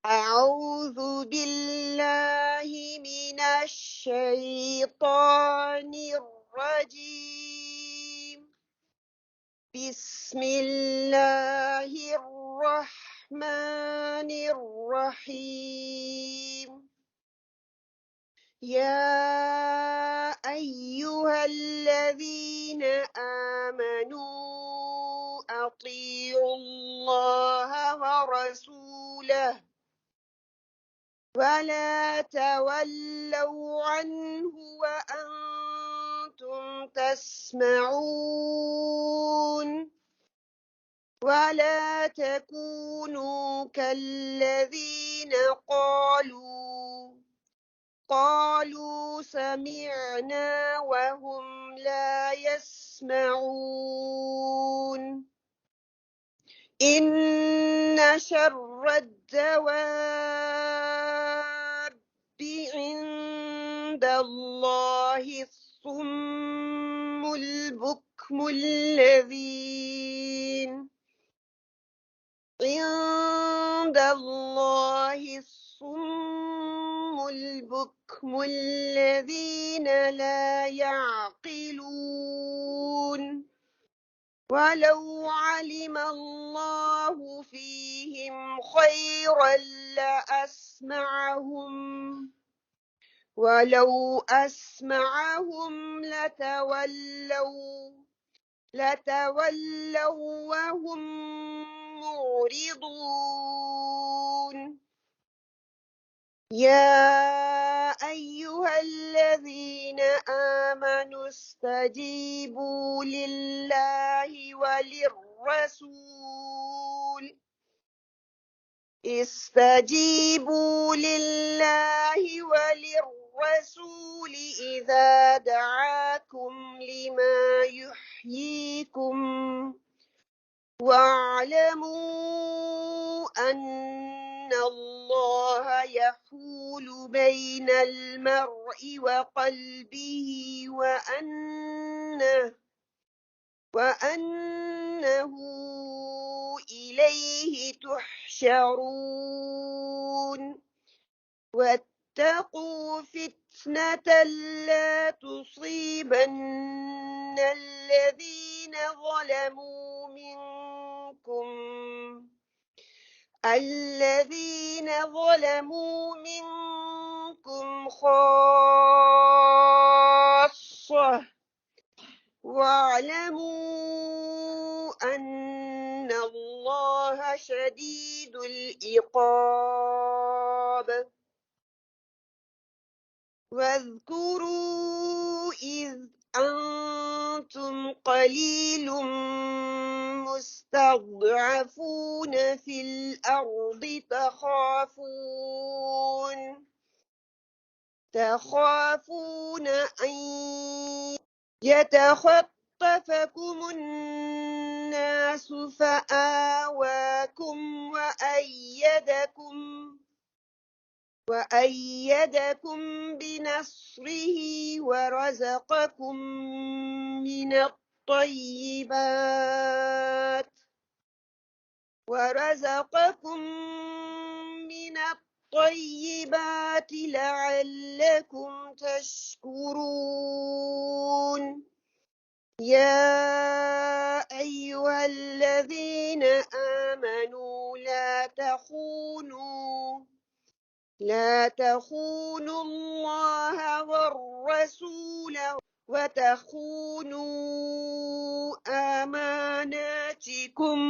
أعوذ بالله من الشيطان الرجيم. بسم الله الرحمن الرحيم. يا أيها الذين آمنوا أطيعوا الله ورسوله ولا تولوا عنه وأنتم تسمعون ولا تكونوا كالذين قالوا سمعنا وهم لا يسمعون. إن شر الدواب عند الله الصم البكم الذين عند الله الصم البكم الذين لا يعقلون. ولو علم الله فيهم خيرا لأسمعهم ولو أسمعهم لتولوا وهم معرضون. يا أيها الذين آمنوا استجيبوا لله وللرسول إذا دعاكم لما يحييكم واعلموا أن الله يحول بين المرء وقلبه وأنه إليه تحشرون. واتقوا فتنة لا تصيبن الذين ظلموا منكم خاصة واعلموا أن الله شديد العقاب. واذكروا إذ أنتم قليل مستضعفون في الأرض تخافون أن يتخطفكم الناس فآواكم وأيدكم بنصره ورزقكم من الطيبات لعلكم تشكرون. يا أيها الذين آمنوا لا تخونوا الله والرسول وتخونوا أماناتكم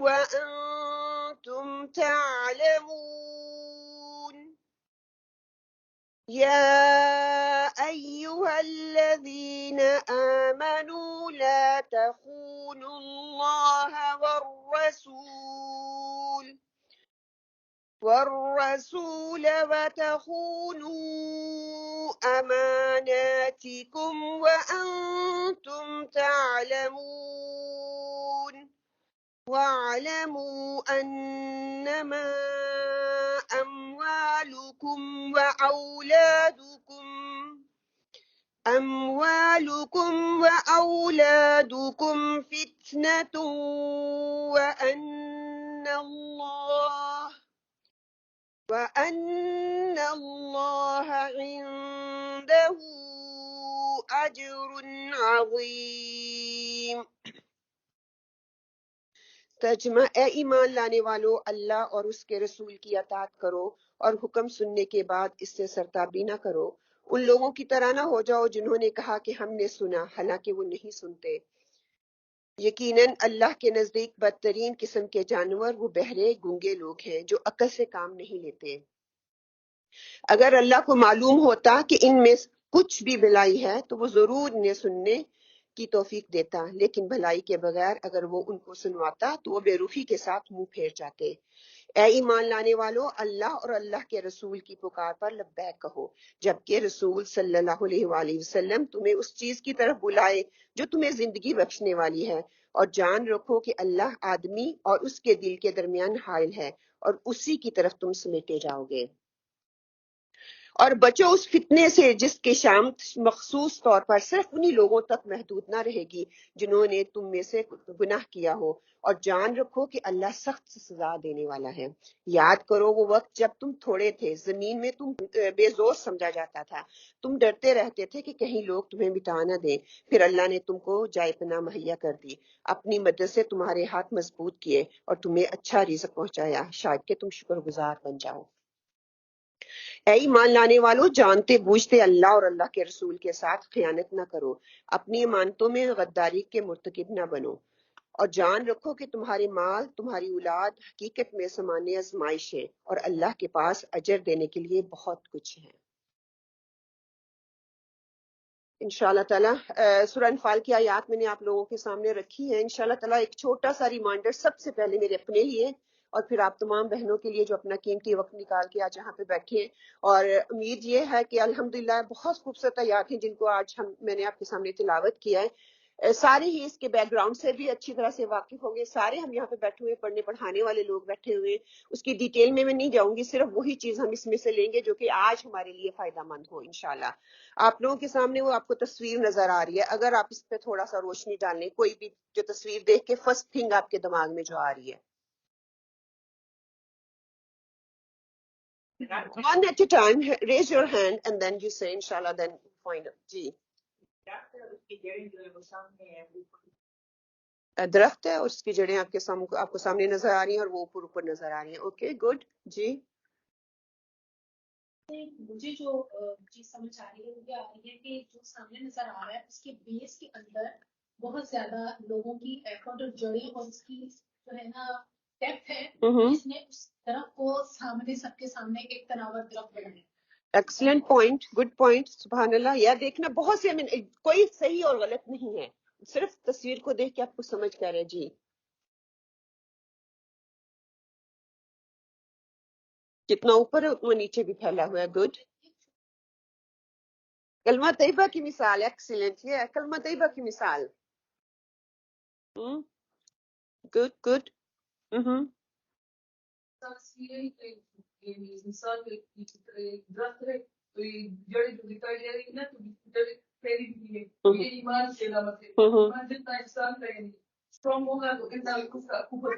وأنتم تعلمون. يا أيها الذين آمنوا لا تخونوا الله والرسول وتخونوا أماناتكم وأنتم تعلمون. واعلموا أنما أموالكم وأولادكم أموالكم وأولادكم فتنة وأن الله عنده أجر عظيم. ترجمہ: اے ایمان لانے والو، اللہ اور اس کے رسول کی اطاعت کرو اور حکم سننے کے بعد اس سے سرتابی نہ کرو. ان لوگوں کی طرح نہ ہو جاؤ جنہوں نے کہا کہ ہم نے سنا، حالانکہ وہ نہیں سنتے. یقیناً اللہ کے نزدیک بدترین قسم کے جانور وہ بہرے گونگے لوگ ہیں جو عقل سے کام نہیں لیتے. اگر اللہ کو معلوم ہوتا کہ ان میں کچھ بھی بھلائی ہے تو وہ ضرور انہیں سننے کی توفیق دیتا، لیکن بھلائی کے بغیر اگر وہ ان کو سنواتا تو وہ بے رخی کے ساتھ منہ پھیر جاتے. اے ایمان لانے والو، اللہ اور اللہ کے رسول کی پکار پر لبیک کہو، جبکہ رسول صلی اللہ علیہ وآلہ وسلم تمہیں اس چیز کی طرف بلائے جو تمہیں زندگی بخشنے والی ہے، اور جان رکھو کہ اللہ آدمی اور اس کے دل کے درمیان حائل ہے اور اسی کی طرف تم سمیٹے جاؤ گے. اور بچو اس فتنے سے جس کی شامت مخصوص طور پر صرف انہی لوگوں تک محدود نہ رہے گی جنہوں نے تم میں سے گناہ کیا ہو، اور جان رکھو کہ اللہ سخت سزا دینے والا ہے. یاد کرو وہ وقت جب تم تھوڑے تھے، زمین میں تم بے زور سمجھا جاتا تھا، تم ڈرتے رہتے تھے کہ کہیں لوگ تمہیں مٹا نہ دیں. پھر اللہ نے تم کو جائے پناہ مہیا کر دی، اپنی مدد سے تمہارے ہاتھ مضبوط کیے اور تمہیں اچھا رزق پہنچایا، شاید کہ تم شکر گزار بن جاؤ. اے ایمان لانے والو، جانتے بوجھتے اللہ اور اللہ کے رسول کے ساتھ خیانت نہ کرو، اپنی امانتوں میں غداری کے مرتکب نہ بنو، اور جان رکھو کہ تمہارے مال، تمہاری اولاد حقیقت میں سامان آزمائش ہے، اور اللہ کے پاس اجر دینے کے لیے بہت کچھ ہے. انشاءاللہ تعالیٰ سورہ انفال کی آیات میں نے آپ لوگوں کے سامنے رکھی ہے. انشاءاللہ تعالیٰ ایک چھوٹا سا ریمائنڈر سب سے پہلے میرے اپنے لیے اور پھر آپ تمام بہنوں کے لیے جو اپنا قیمتی وقت نکال کے آج یہاں پہ بیٹھے ہیں. اور امید یہ ہے کہ الحمدللہ بہت خوبصورت آیات ہیں جن کو آج میں نے آپ کے سامنے تلاوت کیا ہے. سارے ہی اس کے بیک گراؤنڈ سے بھی اچھی طرح سے واقف ہوں گے. سارے ہم یہاں پہ بیٹھے ہوئے پڑھنے پڑھانے والے لوگ بیٹھے ہوئے. اس کی ڈیٹیل میں نہیں جاؤں گی، صرف وہی چیز ہم اس میں سے لیں گے جو کہ آج ہمارے لیے فائدہ مند ہو انشاءاللہ. آپ لوگوں کے سامنے وہ آپ کو تصویر نظر آ رہی ہے، اگر آپ اس پہ تھوڑا سا روشنی ڈالیں، کوئی بھی جو تصویر دیکھ کے فرسٹ تھنگ آپ کے دماغ میں جو آ رہی ہے. One at a time, raise your hand and then you say inshallah, then find out. جی درخت ہے اور اس کی جڑیں آپ کو سامنے نظر آ رہی ہیں اور وہ اوپر نظر آ رہی ہیں. Okay good. جی مجھے جو چیز سمجھ آ رہی ہے وہ یہ آ رہی ہے کہ جو سامنے نظر آ رہا ہے اس کے بیس کے اندر بہت زیادہ لوگوں کی ایفرٹ اور جڑیں اور اس کی جو ہے نا ڈیپتھ ہے جس نے اس درخت کو سامنے سب کے سامنے ایک تناور درخت بنایا. ایکسلنٹ پوائنٹ، گڈ پوائنٹ، سبحان اللہ. یا دیکھنا بہت سے کوئی صحیح اور غلط نہیں ہے، صرف تصویر کو دیکھ کے آپ کو سمجھ کر ہے. جی جتنا اوپر ہے اتنا نیچے بھی پھیلا ہوا ہے. گڈ. کلمہ طیبہ کی مثال. ایکسلنٹ. یہ کلمہ طیبہ کی مثال. Good good. مثال درخت ہے تو یہ جڑیں جو دکھائی دے رہی ہے نا تو جڑیں پھیلی ہوئی ہے. یہ ایمان کی علامت ہے. ایمان جتنا انسان کا اسٹرانگ ہوگا تو اتنا اس کا اوپر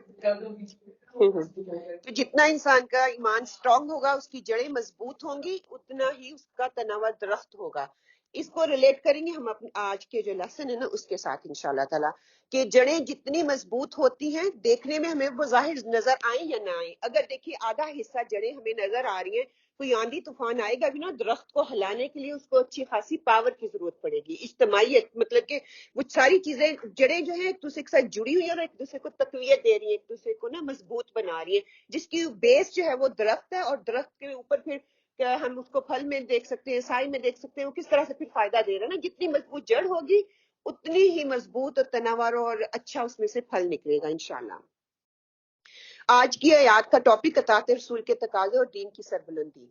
تو جتنا انسان کا ایمان اسٹرانگ ہوگا، اس کی جڑیں مضبوط ہوں گی، اتنا ہی اس کا تناور درخت ہوگا. اس کو ریلیٹ کریں گے ہم اپنے آج کے جو لیسن ہے نا اس کے ساتھ انشاءاللہ تعالیٰ، کہ جڑیں جتنی مضبوط ہوتی ہیں دیکھنے میں ہمیں وہ ظاہر نظر آئیں یا نہ آئیں. اگر دیکھیے آدھا حصہ جڑیں ہمیں نظر آ رہی ہیں، کوئی آندھی طوفان آئے گا بھی نا، درخت کو ہلانے کے لیے اس کو اچھی خاصی پاور کی ضرورت پڑے گی، اجتماعیت. مطلب کہ وہ ساری چیزیں جڑیں جو ہیں ایک دوسرے کے ساتھ جڑی ہوئی ہیں اور ایک دوسرے کو تقویت دے رہی ہیں، ایک دوسرے کو نا مضبوط بنا رہی ہیں، جس کی بیس جو ہے وہ درخت ہے. اور درخت کے اوپر پھر ہم اس کو پھل میں دیکھ سکتے ہیں، سائی میں دیکھ سکتے ہیں، وہ کس طرح سے پھر فائدہ دے رہا ہے نا. جتنی مضبوط جڑ ہوگی اتنی ہی مضبوط اور تناور اور اچھا اس میں سے پھل نکلے گا انشاءاللہ. آج کی آیات کا ٹاپک اطاعت رسول کے تقاضے اور دین کی سربلندی.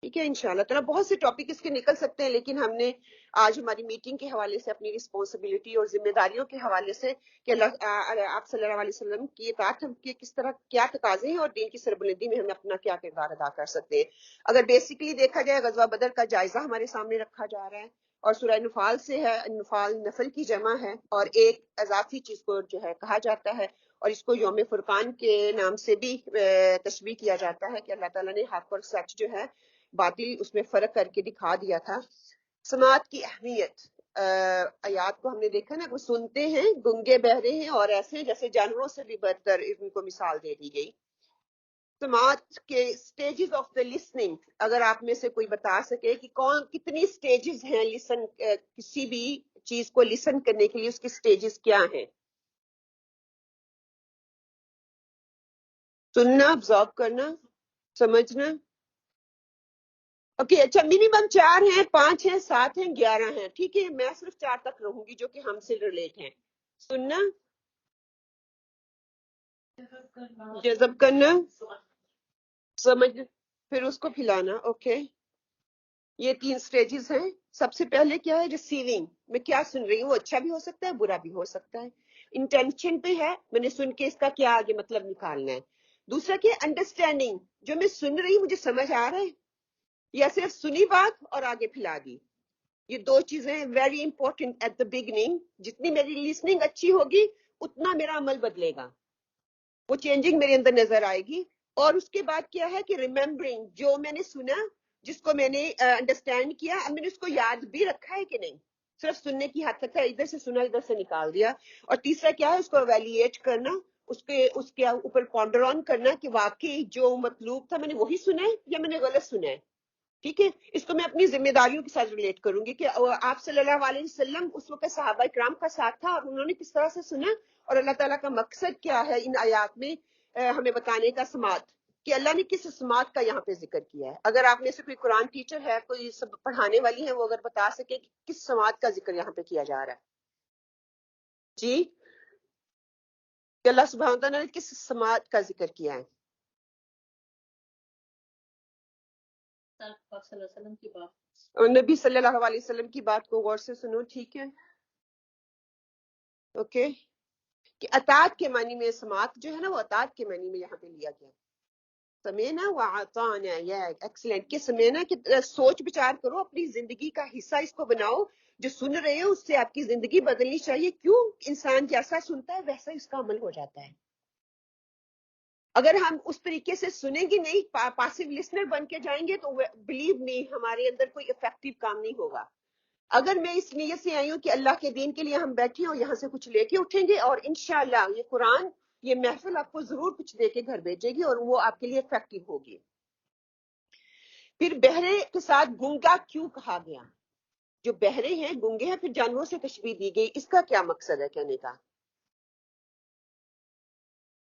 ٹھیک ہے انشاءاللہ تعالیٰ. بہت سے ٹاپک اس کے نکل سکتے ہیں، لیکن ہم نے آج ہماری میٹنگ کے حوالے سے اپنی رسپانسبلٹی اور ذمہ داریوں کے حوالے سے کہ آپ صلی اللہ علیہ وسلم کی اطاعت ہم کے کس طرح کیا تقاضے ہیں اور دین کی سربلندی میں ہم اپنا کیا کردار ادا کر سکتے ہیں. اگر بیسیکلی دیکھا جائے غزوہ بدر کا جائزہ ہمارے سامنے رکھا جا رہا ہے اور سورہ نفال سے ہے. نفال نفل کی جمع ہے اور ایک اضافی چیز کو جو ہے کہا جاتا ہے اور اس کو یوم فرقان کے نام سے بھی تشبیہ کیا جاتا ہے کہ اللہ تعالیٰ نے حق اور سچ جو ہے باطل اس میں فرق کر کے دکھا دیا تھا. سماعت کی اہمیت آیات کو ہم نے دیکھا نا, وہ سنتے ہیں, گنگے بہرے ہیں اور ایسے جیسے جانوروں سے بھی بدتر ان کو مثال دے دی گئی. سماعت کے سٹیجز آف دا لسننگ, اگر آپ میں سے کوئی بتا سکے کہ کتنی سٹیجز ہیں لسن, کسی بھی چیز کو لسن کرنے کے لیے اس کی سٹیجز کیا ہیں؟ سننا, ابزارو کرنا, سمجھنا. اوکے, اچھا منیمم 4 ہیں, 5 ہیں, 7 ہیں, 11 ہیں, ٹھیک ہے. میں صرف 4 تک رہوں گی جو کہ ہم سے ریلیٹ ہیں. سننا, جذب کرنا, سمجھ, پھر اس کو پھلانا. اوکے, یہ 3 سٹیجز ہیں. سب سے پہلے کیا ہے؟ ریسیونگ. میں کیا سن رہی ہوں, وہ اچھا بھی ہو سکتا ہے, برا بھی ہو سکتا ہے. انٹینشن پہ ہے, میں نے سن کے اس کا کیا آگے مطلب نکالنا ہے. دوسرا کیا؟ انڈرسٹینڈنگ, جو میں سن رہی ہوں مجھے سمجھ آ رہا ہے یا صرف سنی بات اور آگے پھیلا دی. یہ 2 چیزیں very important at the beginning. جتنی میری لسننگ اچھی ہوگی اتنا میرا عمل بدلے گا, وہ چینجنگ میرے اندر نظر آئے گی. اور اس کے بعد کیا ہے کہ ریممبرنگ, جو میں نے سنا, جس کو میں نے انڈرسٹینڈ کیا, اب میں نے اس کو یاد بھی رکھا ہے کہ نہیں, صرف سننے کی حد تک ہے, ادھر سے سنا ادھر سے نکال دیا. اور تیسرا کیا ہے؟ اس کو ایویلیٹ کرنا, اس کے اوپر پونڈر آن کرنا کہ واقعی جو مطلوب تھا میں نے وہی سنا ہے یا میں نے غلط سنا ہے. ٹھیک ہے, اس کو میں اپنی ذمہ داریوں کے ساتھ ریلیٹ کروں گی کہ آپ صلی اللہ علیہ وسلم اس وقت صحابہ کرام کا ساتھ تھا اور انہوں نے کس طرح سے سنا, اور اللہ تعالیٰ کا مقصد کیا ہے ان آیات میں ہمیں بتانے کا. سماعت, کہ اللہ نے کس سماعت کا یہاں پہ ذکر کیا ہے. اگر آپ میں سے کوئی قرآن ٹیچر ہے, کوئی پڑھانے والی ہے, وہ اگر بتا سکے کہ کس سماعت کا ذکر یہاں پہ کیا جا رہا ہے. جی, کہ اللہ سبحانہ وتعالیٰ نے کس سماعت کا ذکر کیا ہے؟ اور نبی صلی اللہ علیہ وسلم کی بات کو غور سے سنو, ٹھیک ہے. اوکے, کہ اطاعت کے معنی میں سماعت جو ہے نا, وہ اطاعت کے معنی میں یہاں پہ لیا گیا. سمینا وعطانا, یا ایکسلنٹ. کہ سمینا کہ سوچ بچار کرو, اپنی زندگی کا حصہ اس کو بناؤ, جو سن رہے ہو اس سے آپ کی زندگی بدلنی چاہیے. کیوں؟ انسان جیسا سنتا ہے ویسا اس کا عمل ہو جاتا ہے. اگر ہم اس طریقے سے سنیں گے نہیں, پاسیو لسنر بن کے جائیں گے, تو بلیو می ہمارے اندر کوئی افیکٹو کام نہیں ہوگا. اگر میں اس نیت سے آئی ہوں کہ اللہ کے دین کے لیے ہم بیٹھے اور یہاں سے کچھ لے کے اٹھیں گے, اور انشاءاللہ یہ قرآن, یہ محفل آپ کو ضرور کچھ دے کے گھر بھیجے گی اور وہ آپ کے لیے افیکٹو ہوگی. پھر بہرے کے ساتھ گونگا کیوں کہا گیا؟ جو بہرے ہیں, گونگے ہیں, پھر جانوروں سے تشبیہ دی گئی, اس کا کیا مقصد ہے کہنے کا؟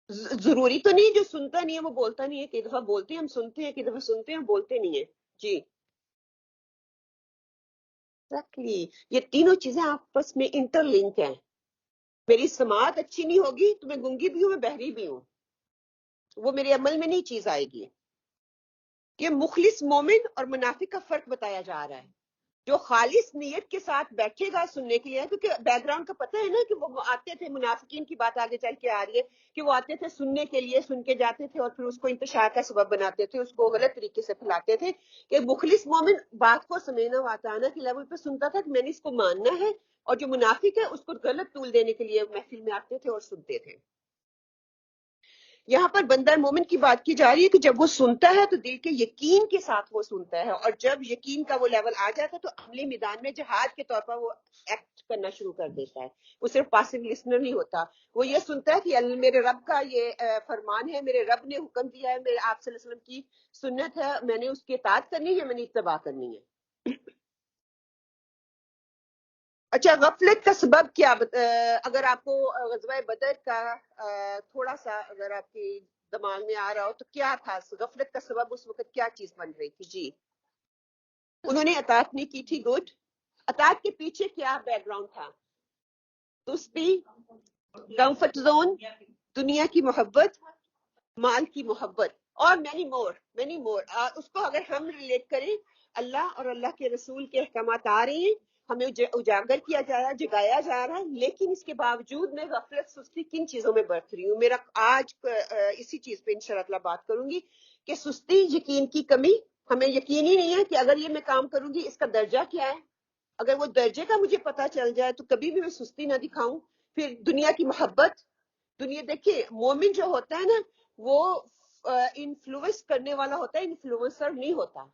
ضروری تو نہیں جو سنتا نہیں ہے وہ بولتا نہیں ہے. کئی دفعہ بولتے ہیں ہم سنتے ہیں, کئی دفعہ سنتے ہیں ہم بولتے نہیں ہیں. جی ایگزیکٹلی, یہ تینوں چیزیں آپس میں انٹر لنک ہیں. میری سماعت اچھی نہیں ہوگی تو میں گنگی بھی ہوں, میں بہری بھی ہوں, وہ میرے عمل میں نہیں چیز آئے گی. کہ مخلص مومن اور منافق کا فرق بتایا جا رہا ہے. جو خالص نیت کے ساتھ بیٹھے گا سننے کے لیے, کیونکہ بیک گراؤنڈ کا پتہ ہے نا کہ وہ آتے تھے, منافقین کی بات آگے چل کے آ رہی ہے کہ وہ آتے تھے سننے کے لیے, سن کے جاتے تھے اور پھر اس کو انتشار کا سبب بناتے تھے, اس کو غلط طریقے سے پھیلاتے تھے. کہ مخلص مومن بات کو سمینا واتانا کے لیول پہ سنتا تھا کہ میں نے اس کو ماننا ہے, اور جو منافق ہے اس کو غلط طول دینے کے لیے محفل میں آتے تھے اور سنتے تھے. یہاں پر بندہ مومن کی بات کی جا رہی ہے کہ جب وہ سنتا ہے تو دل کے یقین کے ساتھ وہ سنتا ہے, اور جب یقین کا وہ لیول آ جاتا ہے تو عملی میدان میں جہاد کے طور پر وہ ایکٹ کرنا شروع کر دیتا ہے. وہ صرف پاسو لسنر نہیں ہوتا, وہ یہ سنتا ہے کہ میرے رب کا یہ فرمان ہے, میرے رب نے حکم دیا ہے, میرے آپ صلی اللہ علیہ وسلم کی سنت ہے, میں نے اس کی اطاعت کرنی ہے یا میں نے اتباع کرنی ہے. اچھا, غفلت کا سبب کیا؟ اگر آپ کو غزوہ بدر کا تھوڑا سا اگر آپ کے دماغ میں آ رہا ہو تو کیا تھا غفلت کا سبب, اس وقت کیا چیز بن رہی تھی؟ جی, انہوں نے اطاعت نہیں کی تھی. گڈ. اطاعت کے پیچھے کیا بیک گراؤنڈ تھا؟ سستی, کمفرٹ زون, دنیا کی محبت, مال کی محبت, اور مینی مور. اس کو اگر ہم ریلیٹ کریں, اللہ اور اللہ کے رسول کے احکامات آ رہے ہیں, ہمیں اجاگر کیا جا رہا ہے, جگایا جا رہا ہے, لیکن اس کے باوجود میں غفلت سستی کن چیزوں میں برت رہی ہوں. میرا آج اسی چیز پہ انشاءاللہ بات کروں گی کہ سستی, یقین کی کمی. ہمیں یقین ہی نہیں ہے کہ اگر یہ میں کام کروں گی اس کا درجہ کیا ہے, اگر وہ درجے کا مجھے پتا چل جائے تو کبھی بھی میں سستی نہ دکھاؤں. پھر دنیا کی محبت. دنیا دیکھیے مومن جو ہوتا ہے نا وہ انفلوئنس کرنے والا ہوتا ہے, انفلوئنسر نہیں ہوتا.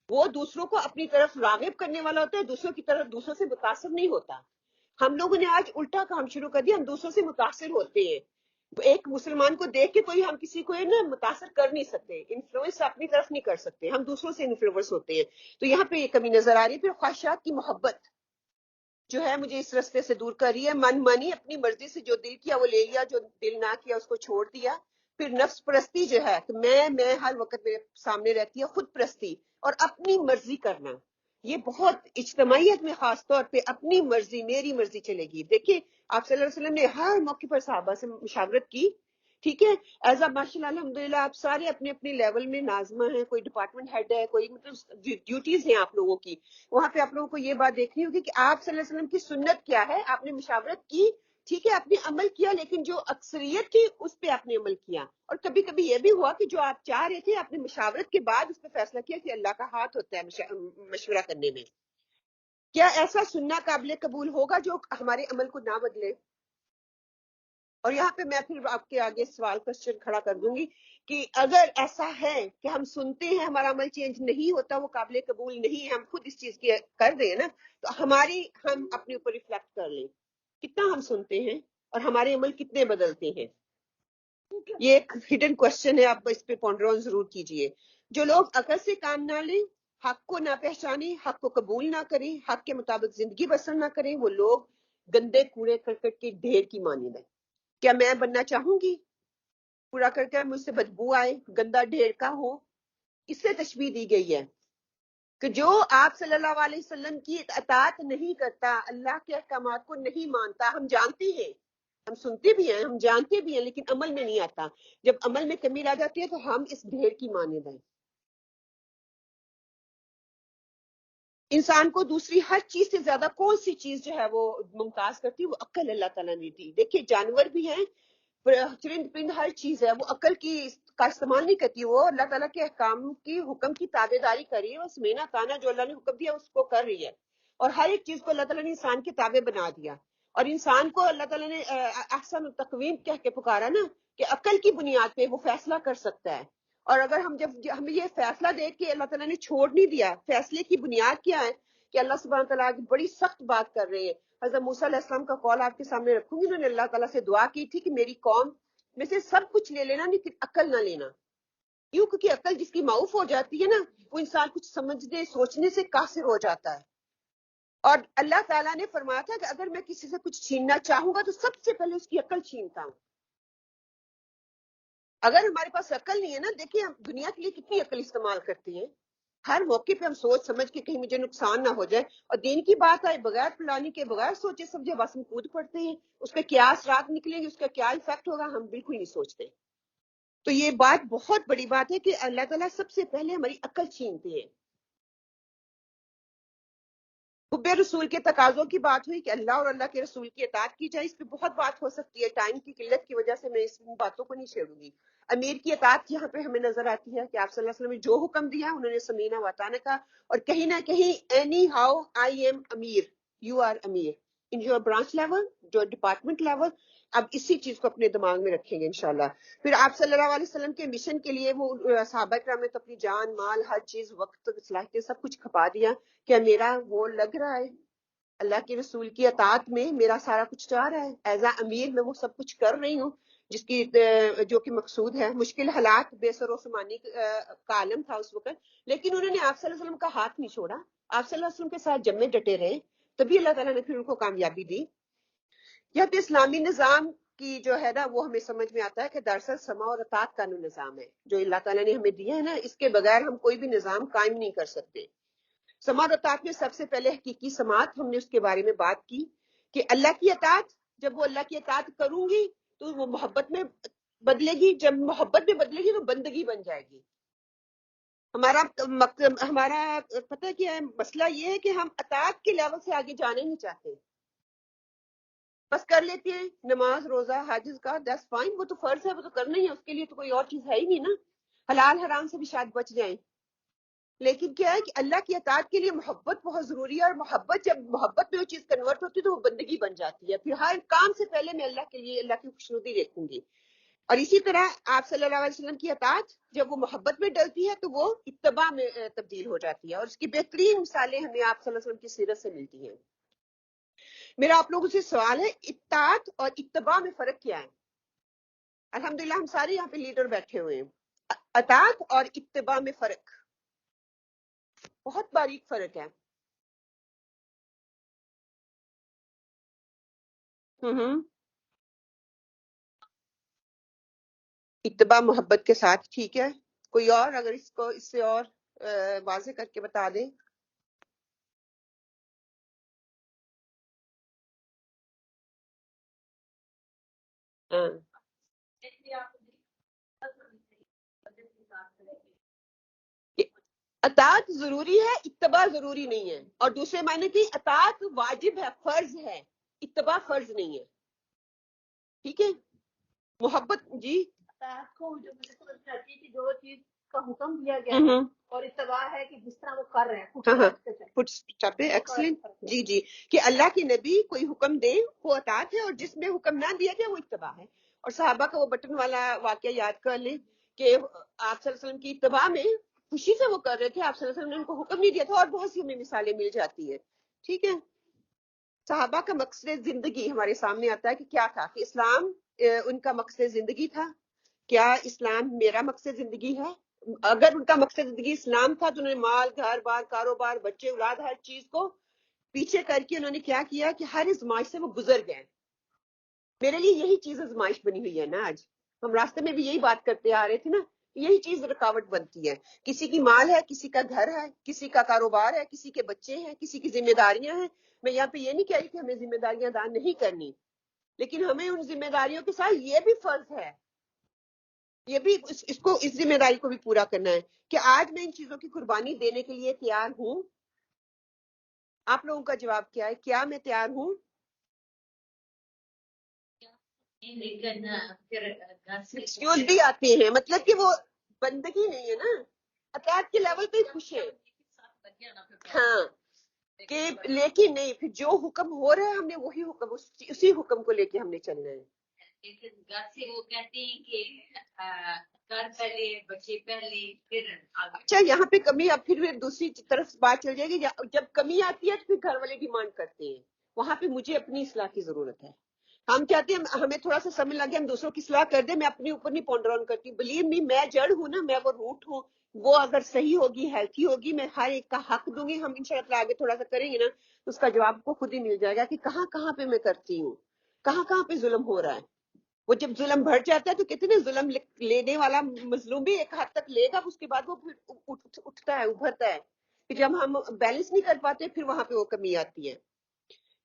وہ دوسروں کو اپنی طرف راغب کرنے والا ہوتا ہے, دوسروں کی طرف دوسروں سے متاثر نہیں ہوتا. ہم لوگوں نے آج الٹا کام شروع کر دیا, ہم دوسروں سے متاثر ہوتے ہیں. ایک مسلمان کو دیکھ کے کوئی ہم کسی کو نا متاثر کر نہیں سکتے, انفلوئنس اپنی طرف نہیں کر سکتے, ہم دوسروں سے انفلوئنس ہوتے ہیں. تو یہاں پہ یہ کمی نظر آ رہی ہے. پھر خواہشات کی محبت جو ہے مجھے اس رستے سے دور کر رہی ہے. من مانی اپنی مرضی سے جو دل کیا وہ لے لیا, جو دل نہ کیا اس کو چھوڑ دیا. پھر نفس پرستی جو ہے کہ میں ہر وقت میرے سامنے رہتی ہے, خود پرستی اور اپنی مرضی کرنا. یہ بہت اجتماعیت میں خاص طور پہ اپنی مرضی میری مرضی چلے گی. دیکھیے آپ صلی اللہ علیہ وسلم نے ہر موقع پر صحابہ سے مشاورت کی, ٹھیک ہے. ایز اے ماشاء اللہ الحمدللہ آپ سارے اپنے اپنے لیول میں ناظمہ ہیں, کوئی ڈپارٹمنٹ ہیڈ ہے, کوئی مطلب ڈیوٹیز ہیں آپ لوگوں کی. وہاں پہ آپ لوگوں کو یہ بات دیکھنی ہوگی کہ آپ صلی اللہ علیہ وسلم کی سنت کیا ہے. آپ نے مشاورت کی, ٹھیک ہے, آپ نے عمل کیا, لیکن جو اکثریت تھی اس پہ آپ نے عمل کیا. اور کبھی کبھی یہ بھی ہوا کہ جو آپ چاہ رہے تھے آپ نے مشاورت کے بعد اس پہ فیصلہ کیا کہ اللہ کا ہاتھ ہوتا ہے مشورہ کرنے میں. کیا ایسا سننا قابل قبول ہوگا جو ہمارے عمل کو نہ بدلے؟ اور یہاں پہ میں پھر آپ کے آگے سوال کوشچن کھڑا کر دوں گی کہ اگر ایسا ہے کہ ہم سنتے ہیں ہمارا عمل چینج نہیں ہوتا, وہ قابل قبول نہیں ہے, ہم خود اس چیز کی کر رہے ہیں نا, تو ہم اپنے اوپر ریفلیکٹ کر لیں کتنا ہم سنتے ہیں اور ہمارے عمل کتنے بدلتے ہیں. یہ ایک ہڈن کوشچن ہے, آپ اس پہ پونڈر ضرور کیجئے. جو لوگ عقل سے کام نہ لیں, حق کو نہ پہچانیں, حق کو قبول نہ کریں, حق کے مطابق زندگی بسر نہ کریں, وہ لوگ گندے کوڑے کرکٹ کے ڈھیر کی مانند ہیں. کیا میں بننا چاہوں گی پورا کر کے مجھ سے بدبو آئے, گندا ڈھیر کا ہو؟ اس سے تشبیہ دی گئی ہے کہ جو آپ صلی اللہ علیہ وسلم کی اطاعت نہیں کرتا, اللہ کے احکامات کو نہیں مانتا. ہم جانتے ہیں, ہم سنتے بھی ہیں, ہم جانتے بھی ہیں, لیکن عمل میں نہیں آتا. جب عمل میں کمی آ جاتی ہے تو ہم اس ڈھیر کی مانند ہیں. انسان کو دوسری ہر چیز سے زیادہ کون سی چیز جو ہے وہ ممتاز کرتی ہے؟ وہ عقل اللہ تعالیٰ نے دی. دیکھیے جانور بھی ہیں, چرند پرند, ہر چیز ہے, وہ عقل کی کا استعمال نہیں کرتی, وہ اللہ تعالیٰ کے احکام کی حکم کی تابع داری کر رہی ہے, اس مینا تانا جو اللہ نے حکم دیا اس کو کر رہی ہے. اور ہر ایک چیز کو اللہ تعالیٰ نے انسان کے تابع بنا دیا. اور انسان کو اللہ تعالیٰ نے احسن التقویم کہہ کے پکارا نا کہ عقل کی بنیاد پہ وہ فیصلہ کر سکتا ہے. اور اگر جب ہمیں یہ فیصلہ دیکھ کے اللہ تعالیٰ نے چھوڑ نہیں دیا, فیصلے کی بنیاد کیا ہے کہ اللہ سبحانہ تعالیٰ بڑی سخت بات کر رہے ہیں. حضرت موسیٰ علیہ السلام کا قول آپ کے سامنے رکھوں گی. انہوں نے اللہ تعالیٰ سے دعا کی تھی کہ میری قوم میں سے سب کچھ لے لینا لیکن عقل نہ لینا. کیوں؟ کیونکہ عقل جس کی معاف ہو جاتی ہے نا, وہ انسان کچھ سمجھنے سوچنے سے قاصر ہو جاتا ہے. اور اللہ تعالیٰ نے فرمایا تھا کہ اگر میں کسی سے کچھ چھیننا چاہوں گا تو سب سے پہلے اس کی عقل چھینتا ہوں. اگر ہمارے پاس عقل نہیں ہے نا, دیکھیں ہم دنیا کے لیے کتنی عقل استعمال کرتے ہیں. ہر موقع پہ ہم سوچ سمجھ کے کہیں مجھے نقصان نہ ہو جائے, اور دین کی بات آئے بغیر پلاننگ کے بغیر سوچے سمجھے بس ہم کود پڑتے ہیں. اس کے کیا اثرات نکلیں گے, اس کا کیا افیکٹ ہوگا, ہم بالکل نہیں سوچتے. تو یہ بات بہت بڑی بات ہے کہ اللہ تعالیٰ سب سے پہلے ہماری عقل چھینتے ہیں. حب رسول کے تقاضوں کی بات ہوئی کہ اللہ اور اللہ کے رسول کی اطاعت کی جائے. اس پہ بہت بات ہو سکتی ہے, ٹائم کی قلت کی وجہ سے میں اس باتوں کو نہیں چھیڑوں گی. امیر کی اطاعت یہاں پہ ہمیں نظر آتی ہے کہ آپ صلی اللہ علیہ وسلم نے جو حکم دیا انہوں نے سمینا واتانا کا. اور کہیں نہ کہیں اینی ہاؤ آئی ایم امیر, یو آر امیر ان یور برانچ لیول, جو ڈپارٹمنٹ لیول. اب اسی چیز کو اپنے دماغ میں رکھیں گے انشاءاللہ. پھر آپ صلی اللہ علیہ وسلم کے مشن کے لیے وہ صحابہ کرام نے تو اپنی جان مال ہر چیز وقت صلاحیتیں سب کچھ کھپا دیا. کیا میرا وہ لگ رہا ہے اللہ کے رسول کی اطاعت میں میرا سارا کچھ جا رہا ہے؟ ایز اے امیر میں وہ سب کچھ کر رہی ہوں جس کی جو کہ مقصود ہے. مشکل حالات بے سر و سمانی کا عالم تھا اس وقت, لیکن انہوں نے آپ صلی اللہ علیہ وسلم کا ہاتھ نہیں چھوڑا. آپ صلی اللہ علیہ وسلم کے ساتھ جمے ڈٹے رہے, تبھی اللہ تعالیٰ نے پھر ان کو کامیابی دی. یا تو اسلامی نظام کی جو ہے نا وہ ہمیں سمجھ میں آتا ہے کہ دراصل سما اور اطاعت کا نظام ہے جو اللہ تعالیٰ نے ہمیں دیا ہے نا, اس کے بغیر ہم کوئی بھی نظام قائم نہیں کر سکتے. سماعت اور اطاعت میں سب سے پہلے حقیقی سماعت, ہم نے اس کے بارے میں بات کی کہ اللہ کی اطاعت, جب وہ اللہ کی اطاعت کروں گی تو وہ محبت میں بدلے گی, جب محبت میں بدلے گی تو بندگی بن جائے گی. ہمارا پتہ کیا ہے مسئلہ, یہ ہے کہ ہم اطاعت کے لیول سے آگے جانے نہیں چاہتے. بس کر لیتے ہیں نماز روزہ حج کا, دیٹس فائن, وہ تو فرض ہے, وہ تو کرنا ہی ہے, اس کے لیے تو کوئی اور چیز ہے ہی نہیں نا. حلال حرام سے بھی شاید بچ جائیں, لیکن کیا ہے کہ اللہ کی اطاعت کے لیے محبت بہت ضروری ہے، اور جب محبت میں وہ چیز کنورٹ ہوتی ہے تو وہ بندگی بن جاتی ہے. پھر ہر کام سے پہلے میں اللہ کے لیے اللہ کی خوشنودی دیکھوں گی. اور اسی طرح آپ صلی اللہ علیہ وسلم کی اطاعت جب وہ محبت میں ڈلتی ہے تو وہ اتباع میں تبدیل ہو جاتی ہے، اور اس کی بہترین مثالیں ہمیں آپ صلی اللہ علیہ وسلم کی سیرت سے ملتی ہیں. میرا آپ لوگوں سے سوال ہے، اطاعت اور اتباع میں فرق کیا ہے؟ الحمدللہ ہم سارے یہاں پہ لیڈر بیٹھے ہوئے ہیں. اطاعت اور اتباع میں فرق، بہت باریک فرق ہے. اتباع محبت کے ساتھ، ٹھیک ہے. کوئی اور اگر اس کو اس سے اور واضح کر کے بتا دیں. ہاں. اطاعت ضروری ہے، اتباع ضروری نہیں ہے. اور دوسرے معنی کی اطاعت واجب ہے، فرض ہے، اتباع فرض نہیں ہے. ٹھیک ہے. محبت جی اطاعت کو جو مجھے سمجھ میں آتی ہے کہ جو چیز کا حکم دیا گیا ہے اور اتباع ہے کہ جس طرح وہ کر رہے ہیں. ایکسلنٹ. جی جی، کہ اللہ کے نبی کوئی حکم دے وہ اطاعت ہے، اور جس میں حکم نہ دیا گیا وہ اتباع ہے. اور صحابہ کا وہ بٹن والا واقعہ یاد کر لیں کہ آپ صلی اللہ علیہ وسلم کی اتباع میں خوشی سے وہ کر رہے تھے، آپ صلی اللہ علیہ وسلم نے ان کو حکم نہیں دیا تھا. اور بہت سی ہمیں مثالیں مل جاتی ہیں. ٹھیک ہے. صحابہ کا مقصد زندگی ہمارے سامنے آتا ہے کہ کیا تھا، کہ اسلام ان کا مقصد زندگی تھا. کیا اسلام میرا مقصد زندگی ہے؟ اگر ان کا مقصد زندگی اسلام تھا تو انہوں نے مال، گھر بار، کاروبار، بچے، اولاد، ہر چیز کو پیچھے کر کے انہوں نے کیا کیا کہ ہر ازمائش سے وہ گزر گئے. میرے لیے یہی چیز ازمائش بنی ہوئی ہے نا. آج ہم راستے میں بھی یہی بات کرتے آ رہے تھے نا، یہی چیز رکاوٹ بنتی ہے. کسی کی مال ہے، کسی کا گھر ہے، کسی کا کاروبار ہے، کسی کے بچے ہیں، کسی کی ذمہ داریاں ہیں. میں یہاں پہ یہ نہیں کہہ رہی کہ ہمیں ذمہ داریاں ادا نہیں کرنی، لیکن ہمیں ان ذمہ داریوں کے ساتھ یہ بھی فرض ہے، یہ بھی اس ذمہ داری کو بھی پورا کرنا ہے کہ آج میں ان چیزوں کی قربانی دینے کے لیے تیار ہوں. آپ لوگوں کا جواب کیا ہے؟ کیا میں تیار ہوں؟ ایکسکیوز بھی آتے ہیں، مطلب کہ وہ بندگی نہیں ہے نا، اطاعت کے لیول پہ خوش ہیں. ہاں، کہ لیکن نہیں، پھر جو حکم ہو رہا ہے ہم نے وہی حکم، اسی حکم کو لے کے ہم نے چلنا ہے. گھر سے وہ کہتے ہیں کہ گھر پہلے، بچے پہلے، پھر اچھا یہاں پہ کمی، اب پھر دوسری طرف بات چل جائے گی. جب کمی آتی ہے تو پھر گھر والے ڈیمانڈ کرتے ہیں، وہاں پہ مجھے اپنی اصلاح کی ضرورت ہے. ہم چاہتے ہیں ہمیں تھوڑا سا سمجھ لگے ہم دوسروں کی اصلاح کر دیں. میں اپنے اوپر نہیں پونڈر آن کرتی، بلیو می، میں جڑ ہوں نا، میں وہ روٹ ہوں. وہ اگر صحیح ہوگی، ہیلتھی ہوگی، میں ہر ایک کا حق دوں گی. ہم انشاءاللہ آگے تھوڑا سا کریں گے نا تو اس کا جواب کو خود ہی مل جائے گا کہ کہاں کہاں پہ میں کرتی ہوں، کہاں کہاں پہ ظلم ہو رہا ہے. وہ جب ظلم بڑھ جاتا ہے تو کتنے ظلم لینے والا مظلوم بھی ایک حد تک لے گا، اس کے بعد وہ پھر اٹھتا ہے، ابھرتا ہے. کہ جب ہم بیلنس نہیں کر پاتے پھر وہاں پہ وہ کمی آتی ہے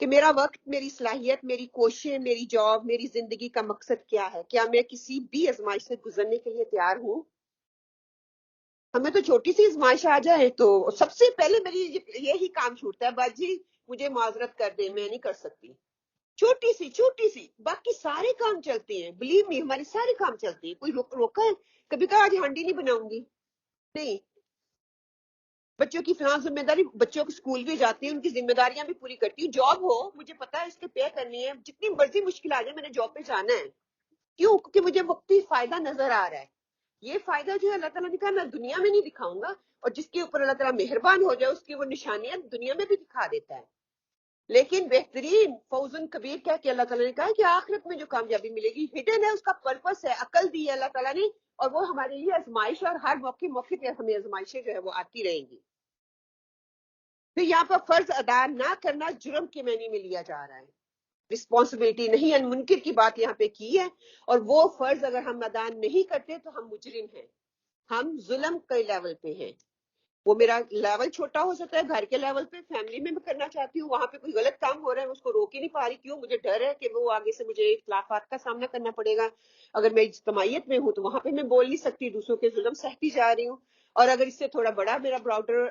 کہ میرا وقت، میری صلاحیت، میری کوششیں، میری جاب، میری زندگی کا مقصد کیا ہے. کیا میں کسی بھی آزمائش سے گزرنے کے لیے تیار ہوں؟ ہمیں تو چھوٹی سی آزمائش آ جائے تو سب سے پہلے میری یہی کام چھوٹتا ہے، باجی مجھے معذرت کر دیں، میں نہیں کر سکتی. چھوٹی سی، باقی سارے کام چلتے ہیں. بلیو می، ہمارے سارے کام چلتے ہیں. کوئی روکا ہے کبھی کہا آج ہانڈی نہیں بناؤں گی؟ نہیں. بچوں کی فلاں ذمہ داری، بچوں کے اسکول بھی جاتی ہیں، ان کی ذمہ داریاں بھی پوری کرتی ہوں. جاب ہو، مجھے پتا ہے اس کے پے کرنی ہے، جتنی مرضی مشکل آ جائے میں نے جاب پہ جانا ہے. کیوں؟ کیونکہ مجھے وقتی فائدہ نظر آ رہا ہے. یہ فائدہ جو ہے اللہ تعالیٰ نے کہا میں دنیا میں نہیں دکھاؤں گا، اور جس کے اوپر اللہ تعالیٰ مہربان ہو جائے اس کی وہ نشانیاں دنیا میں بھی دکھا دیتا ہے. لیکن بہترین فوزن کبیر کہہ کے اللہ تعالیٰ نے کہا کہ آخرت میں جو کامیابی ملے گی ہڈن ہے، اس کا پرپس ہے. عقل دی ہے اللہ تعالیٰ نے، اور وہ ہمارے لیے آزمائش، اور ہر موقع پہ ہمیں آزمائشیں جو ہے وہ آتی رہیں گی. پھر یہاں پر فرض ادا نہ کرنا جرم کے معنی میں لیا جا رہا ہے، رسپانسبلٹی نہیں ہے. منکر کی بات یہاں پہ کی ہے، اور وہ فرض اگر ہم ادا نہیں کرتے تو ہم مجرم ہیں، ہم ظلم کے لیول پہ ہیں. وہ میرا لیول چھوٹا ہو سکتا ہے، گھر کے لیول پہ، فیملی میں کرنا چاہتی ہوں، وہاں پہ کوئی غلط کام ہو رہا ہے، اس کو روک ہی نہیں پا رہی. کیوں؟ مجھے ڈر ہے کہ وہ آگے سے مجھے اختلافات کا سامنا کرنا پڑے گا. اگر میں اجتماعیت میں ہوں تو وہاں پہ میں بول نہیں سکتی، دوسروں کے ظلم سہتی جا رہی ہوں. اور اگر اس سے تھوڑا بڑا میرا براؤڈر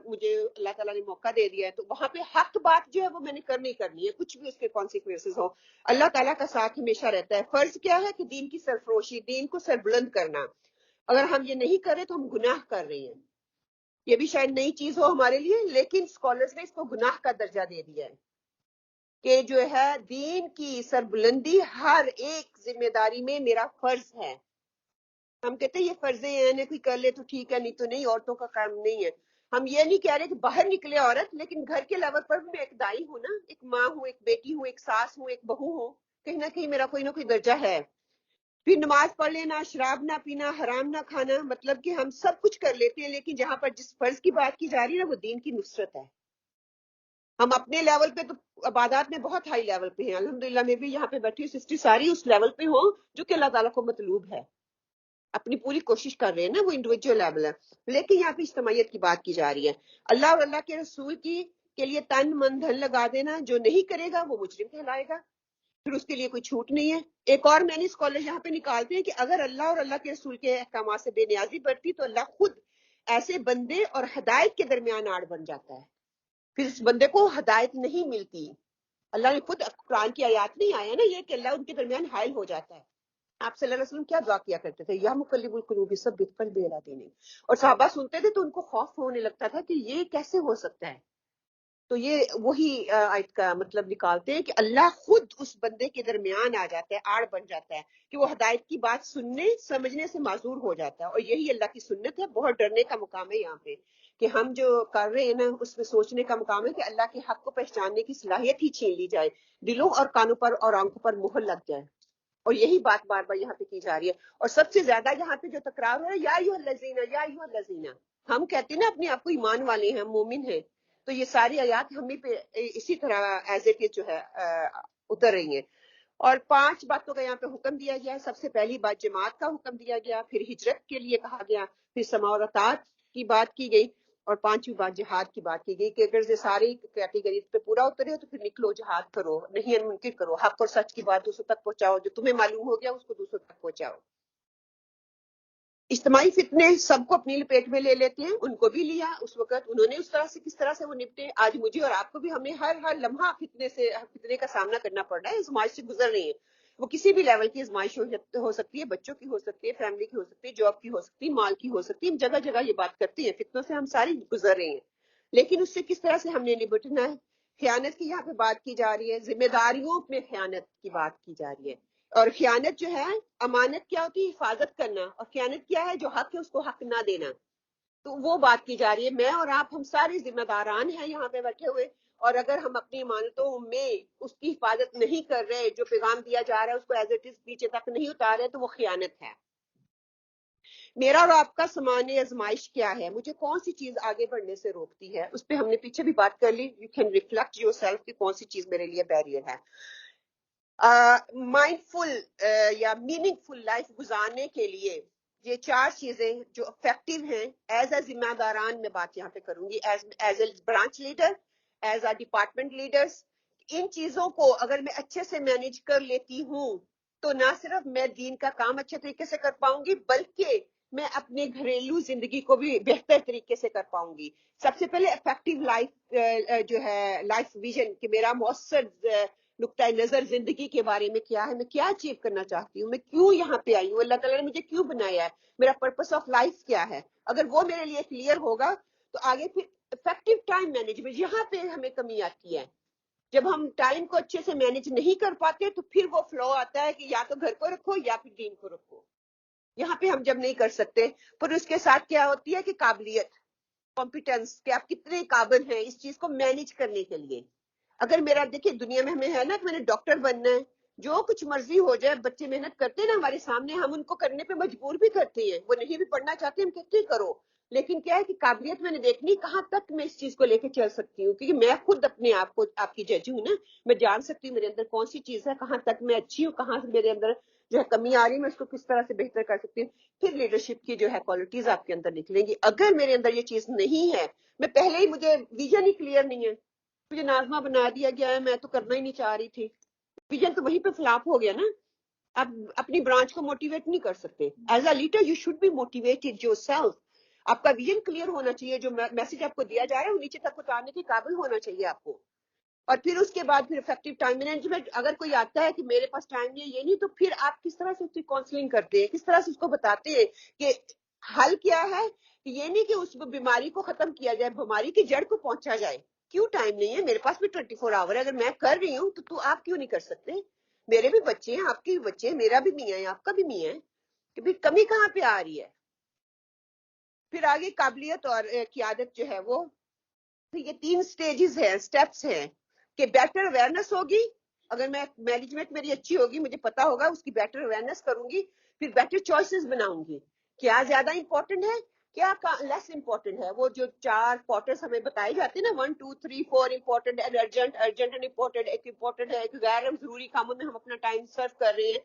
مجھے اللہ تعالیٰ نے موقع دے دیا ہے تو وہاں پہ حق بات جو ہے وہ میں نے کرنی ہے، کچھ بھی اس کے کانسیکوینسز ہو. اللہ تعالیٰ کا ساتھ ہمیشہ رہتا ہے. فرض کیا ہے کہ دین کی سرفروشی، دین کو سر بلند کرنا. اگر ہم یہ نہیں کریں تو ہم گناہ کر رہے ہیں. یہ بھی شاید نئی چیز ہو ہمارے لیے، لیکن اسکالرز نے اس کو گناہ کا درجہ دے دیا ہے کہ جو ہے دین کی سربلندی ہر ایک ذمہ داری میں میرا فرض ہے. ہم کہتے ہیں یہ فرض ہے، کوئی کر لے تو ٹھیک ہے، نہیں تو نہیں، عورتوں کا کام نہیں ہے. ہم یہ نہیں کہہ رہے کہ باہر نکلے عورت، لیکن گھر کے لیول پر میں ایک دائی ہوں نا، ایک ماں ہوں، ایک بیٹی ہوں، ایک ساس ہوں، ایک بہو ہوں، کہیں نہ کہیں میرا کوئی نہ کوئی درجہ ہے. پھر نماز پڑھ لینا، شراب نہ پینا، حرام نہ کھانا، مطلب کہ ہم سب کچھ کر لیتے ہیں، لیکن جہاں پر جس فرض کی بات کی جا رہی ہے نا وہ دین کی نصرت ہے. ہم اپنے لیول پہ تو عبادات میں بہت ہائی لیول پہ ہیں، الحمدللہ میں بھی یہاں پہ بیٹھی سسٹر ساری اس لیول پہ ہوں جو کہ اللہ تعالیٰ کو مطلوب ہے، اپنی پوری کوشش کر رہے ہیں نا، وہ انڈیویجول لیول ہے. لیکن یہاں پہ اجتماعیت کی بات کی جا رہی ہے. اللہ اور اللہ کے رسول کے لیے تن من دھن لگا دینا، جو نہیں کرے گا وہ مجرم کہلائے گا، پھر اس کے لیے کوئی چھوٹ نہیں ہے. ایک اور میں نے اسکالر یہاں پہ نکالتے ہیں کہ اگر اللہ اور اللہ کے رسول کے احکامات سے بے نیازی برتی تو اللہ خود ایسے بندے اور ہدایت کے درمیان آڑ بن جاتا ہے، پھر اس بندے کو ہدایت نہیں ملتی. اللہ نے خود قرآن کی آیات نہیں آیا نا یہ کہ اللہ ان کے درمیان حائل ہو جاتا ہے. آپ صلی اللہ علیہ وسلم کیا دعا کیا کرتے تھے؟ یا مقلب القلوب ثبت قلبی علی دینے. اور صحابہ سنتے تھے تو ان کو خوف ہونے لگتا تھا کہ یہ کیسے ہو سکتا ہے. تو یہ وہی آیت کا مطلب نکالتے ہیں کہ اللہ خود اس بندے کے درمیان آ جاتا ہے، آڑ بن جاتا ہے کہ وہ ہدایت کی بات سننے سمجھنے سے معذور ہو جاتا ہے. اور یہی اللہ کی سنت ہے. بہت ڈرنے کا مقام ہے یہاں پہ کہ ہم جو کر رہے ہیں نا اس میں سوچنے کا مقام ہے کہ اللہ کے حق کو پہچاننے کی صلاحیت ہی چھین لی جائے، دلوں اور کانوں پر اور آنکھوں پر مہر لگ جائے. اور یہی بات بار بار یہاں پہ کی جا رہی ہے. اور سب سے زیادہ یہاں پہ جو تکرار ہو رہا ہے یا ایھا الذین، یا ایھا الذین، ہم کہتے ہیں نا اپنے آپ کو ایمان والے ہیں، مومن ہیں، تو یہ ساری آیات ہمیں پہ اسی طرح ایز اٹ جو ہے اتر رہی ہیں. اور 5 باتوں کا یہاں پہ حکم دیا گیا. سب سے پہلی بات جماعت کا حکم دیا گیا، پھر ہجرت کے لیے کہا گیا، پھر سماوتات کی بات کی گئی، اور 5ویں بات جہاد کی بات کی گئی کہ اگر یہ ساری کیٹیگریز پہ پورا اترے تو پھر نکلو جہاد کرو، نہیں منکر کرو، حق اور سچ کی بات دوسروں تک پہنچاؤ، جو تمہیں معلوم ہو گیا اس کو دوسروں تک پہنچاؤ. اجتماعی فتنے سب کو اپنی لپیٹ میں لے لیتے ہیں، ان کو بھی لیا اس وقت، انہوں نے اس طرح سے کس طرح سے وہ نپٹے. آج مجھے اور آپ کو بھی ہمیں ہر لمحہ فتنے کا سامنا کرنا پڑ رہا ہے، آزمائش سے گزر رہی ہے. وہ کسی بھی لیول کی آزمائش ہو سکتی ہے، بچوں کی ہو سکتی ہے، فیملی کی ہو سکتی ہے، جاب کی ہو سکتی ہے، مال کی ہو سکتی ہے. ہم جگہ جگہ یہ بات کرتے ہیں، فتنوں سے ہم ساری گزر رہے ہیں، لیکن اس سے کس طرح سے ہم نے نپٹنا ہے. خیانت کی یہاں پہ بات کی جا رہی ہے، ذمہ داریوں میں خیانت کی بات کی جا رہی ہے. اور خیانت جو ہے، امانت کیا ہوتی ہے؟ حفاظت کرنا. اور خیانت کیا ہے؟ جو حق ہے اس کو حق نہ دینا. تو وہ بات کی جا رہی ہے. میں اور آپ ہم سارے ذمہ داران ہیں یہاں پہ بیٹھے ہوئے، اور اگر ہم اپنی امانتوں میں اس کی حفاظت نہیں کر رہے، جو پیغام دیا جا رہا ہے اس کو ایز اٹ از پیچھے تک نہیں اتار رہے، تو وہ خیانت ہے. میرا اور آپ کا سامان آزمائش کیا ہے؟ مجھے کون سی چیز آگے بڑھنے سے روکتی ہے؟ اس پہ ہم نے پیچھے بھی بات کر لی. You can reflect your self کہ کون سی چیز میرے لیے بیریئر ہے. مائنڈ فل یا میننگ فل لائف گزارنے کے لیے یہ 4 چیزیں جو افیکٹو ہیں ایز اے ذمہ داران، میں بات یہاں پہ کروں گی، as a branch leader, as a department leaders. ان چیزوں کو اگر میں اچھے سے مینیج کر لیتی ہوں تو نہ صرف میں دین کا کام اچھے طریقے سے کر پاؤں گی، بلکہ میں اپنے گھریلو زندگی کو بھی بہتر طریقے سے کر پاؤں گی. سب سے پہلے افیکٹو لائف جو ہے لائف ویژن کہ میرا مؤثر نقطۂ نظر زندگی کے بارے میں کیا ہے، میں کیا اچیو کرنا چاہتی ہوں، میں کیوں یہاں پہ آئی ہوں، اللہ تعالیٰ نے مجھے کیوں بنایا ہے، میرا پرپس آف لائف کیا ہے. اگر وہ میرے لیے کلیئر ہوگا تو آگے پھر افیکٹو ٹائم مینجمنٹ، یہاں پہ ہمیں کمی آتی ہے. جب ہم ٹائم کو اچھے سے مینج نہیں کر پاتے تو پھر وہ فلو آتا ہے کہ یا تو گھر کو رکھو یا پھر دین کو رکھو. یہاں پہ ہم جب نہیں کر سکتے، پھر اس کے ساتھ کیا ہوتی ہے کہ قابلیت، کمپیٹنس، کہ آپ کتنے قابل ہیں اس چیز کو مینج کرنے کے لیے. اگر میرا دیکھیں دنیا میں ہمیں ہے نا کہ میں نے ڈاکٹر بننا ہے، جو کچھ مرضی ہو جائے، بچے محنت کرتے ہیں نا ہمارے سامنے، ہم ان کو کرنے پہ مجبور بھی کرتے ہیں، وہ نہیں بھی پڑھنا چاہتے ہم کہتے ہیں کرو. لیکن کیا ہے کہ قابلیت میں نے دیکھنی کہاں تک میں اس چیز کو لے کے چل سکتی ہوں، کیونکہ میں خود اپنے آپ کو آپ کی جج ہوں نا، میں جان سکتی ہوں میرے اندر کون سی چیز ہے، کہاں تک میں اچھی ہوں، کہاں سے میرے اندر جو ہے کمی آ رہی ہے، میں اس کو کس طرح سے بہتر کر سکتی ہوں. پھر لیڈرشپ کی جو ہے کوالٹیز آپ کے اندر نکلیں گی. اگر میرے اندر یہ چیز نہیں ہے، میں پہلے ہی مجھے ویژن ہی کلیئر نہیں ہے، مجھے نازمہ بنا دیا گیا ہے، میں تو کرنا ہی نہیں چاہ رہی تھی، ویژن تو وہیں پہ فلاپ ہو گیا نا. آپ اپنی برانچ کو موٹیویٹ نہیں کر سکتے. As a leader you should be motivated yourself. آپ کا ویژن کلیئر ہونا چاہیے، جو میسج آپ کو دیا جا رہا ہے وہ نیچے تک اتارنے کے قابل ہونا چاہیے آپ کو. اور پھر اس کے بعد پھر افیکٹو ٹائم مینجمنٹ. اگر کوئی آتا ہے کہ میرے پاس ٹائم نہیں ہے، یہ نہیں، تو پھر آپ کس طرح سے اس کی کاؤنسلنگ کرتے ہیں، کس طرح سے اس کو بتاتے ہیں کہ حل کیا ہے؟ یہ نہیں کہ اس بیماری کو ختم کیا جائے، بیماری کی جڑ کو پہنچا جائے. کیوں ٹائم نہیں ہے؟ میرے پاس بھی 24 آور ہے. اگر میں کر رہی ہوں تو آپ کیوں نہیں کر سکتے؟ میرے بھی بچے ہیں، آپ کے بھی بچے ہیں، میرا بھی میاں ہے، آپ کا بھی میاں ہے. کہ بھی کمی کہاں پہ آ رہی ہے؟ پھر آگے قابلیت اور قیادت جو ہے وہ، یہ 3 سٹیجز ہیں، سٹیپس ہیں کہ بیٹر اویئرنس ہوگی. اگر میں مینجمنٹ میری اچھی ہوگی، مجھے پتا ہوگا اس کی بیٹر اویئرنس کروں گی. پھر بیٹر چوائسز بناؤں گی. کیا زیادہ امپورٹنٹ ہے، کیا لیس امپورٹنٹ ہے. وہ جو 4 کوارٹرز ہمیں بتائے جاتے ہیں نا، 1 2 3 4 important and urgent, urgent and important. ایک امپورٹنٹ ہے، ایک غیر ضروری کاموں میں ہم اپنا ٹائم سرو کر رہے ہیں،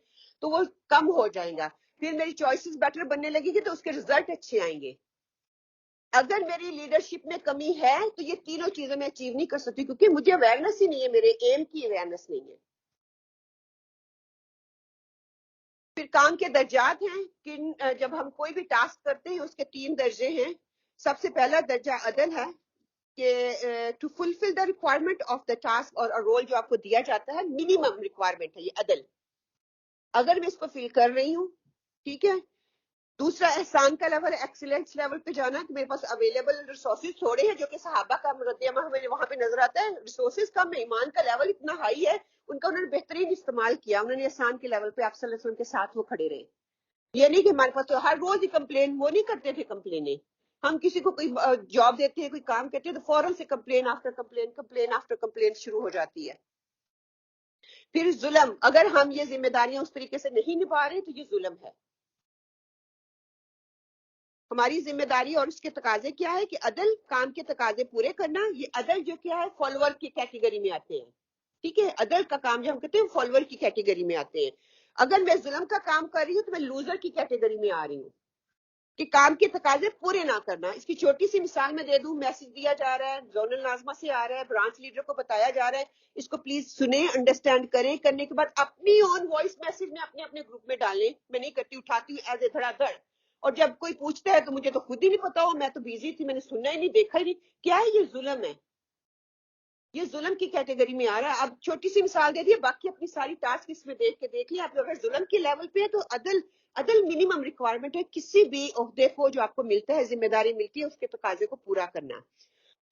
تو وہ کم ہو جائے گا. پھر میری چوائسز بیٹر بننے لگے گی تو اس کے ریزلٹ اچھے آئیں گے. اگر میری لیڈرشپ میں کمی ہے تو یہ تینوں چیزیں میں اچیو نہیں کر سکتی، کیونکہ مجھے اویئرنس ہی نہیں ہے، میرے ایم کی اویئرنس نہیں ہے. پھر کام کے درجات ہیں. جب ہم کوئی بھی ٹاسک کرتے ہیں اس کے 3 درجے ہیں. سب سے پہلا درجہ عدل ہے کہ to fulfil the requirement of the task, اور رول جو آپ کو دیا جاتا ہے منیمم ریکوائرمنٹ ہے یہ عدل. اگر میں اس کو فل کر رہی ہوں، ٹھیک ہے. دوسرا احسان کا لیول، ایکسیلنس لیول پہ جانا کہ میرے پاس اویلیبل ریسورسز تھوڑے ہیں، جو کہ صحابہ کا رد عمل ہمیں وہاں پہ نظر آتا ہے. ریسورسز کم ہے، ایمان کا لیول اتنا ہائی ہے، ان کا انہوں نے بہترین استعمال کیا. انہوں نے احسان کے لیول پہ آپ صلی اللہ علیہ وسلم کے ساتھ وہ کھڑے رہے. یہ نہیں کہ ہمارے پاس تو ہر روز ہی کمپلین، وہ نہیں کرتے تھے کمپلینیں. ہم کسی کو کوئی جاب دیتے ہیں، کوئی کام کرتے ہیں تو فوراً سے complain after complain, complain after complain شروع ہو جاتی ہے. پھر ظلم، اگر ہم یہ ذمہ داریاں اس طریقے سے نہیں نبھا رہے تو یہ ظلم ہے. ہماری ذمہ داری اور اس کے تقاضے کیا ہے کہ عدل، کام کے تقاضے پورے کرنا. یہ عدل جو کیا ہے فالوور کی کیٹیگری میں آتے ہیں. ٹھیک ہے، عدل کا کام جو ہم کہتے ہیں فالوور کی کیٹیگری میں آتے ہیں. اگر میں ظلم کا کام کر رہی ہوں تو میں لوزر کی کیٹیگری میں آ رہی ہوں کہ کام کے تقاضے پورے نہ کرنا. اس کی چھوٹی سی مثال میں دے دوں. میسج دیا جا رہا ہے، زونل ناظمہ سے آ رہا ہے، برانچ لیڈر کو بتایا جا رہا ہے، اس کو پلیز سنیں، انڈرسٹینڈ کریں. کرنے کے بعد اپنی اون وائس میسج میں اپنے اپنے گروپ میں ڈالیں. میں نہیں کرتی، اٹھاتی ہوں ایز اے دھڑا دھڑ. اور جب کوئی پوچھتا ہے تو مجھے تو خود ہی نہیں پتا ہو، میں تو بیزی تھی، میں نے سننا ہی نہیں، دیکھا ہی نہیں. کیا ہے یہ؟ ظلم ہے. یہ ظلم کی کیٹیگری میں آ رہا ہے. اب چھوٹی سی مثال دے دی، باقی اپنی ساری ٹاسک اس میں دیکھ لیں. آپ اگر ظلم کے لیول پہ ہے تو عدل منیمم ریکوائرمنٹ ہے کسی بھی عہدے کو جو آپ کو ملتا ہے، ذمہ داری ملتی ہے، اس کے تقاضے کو پورا کرنا.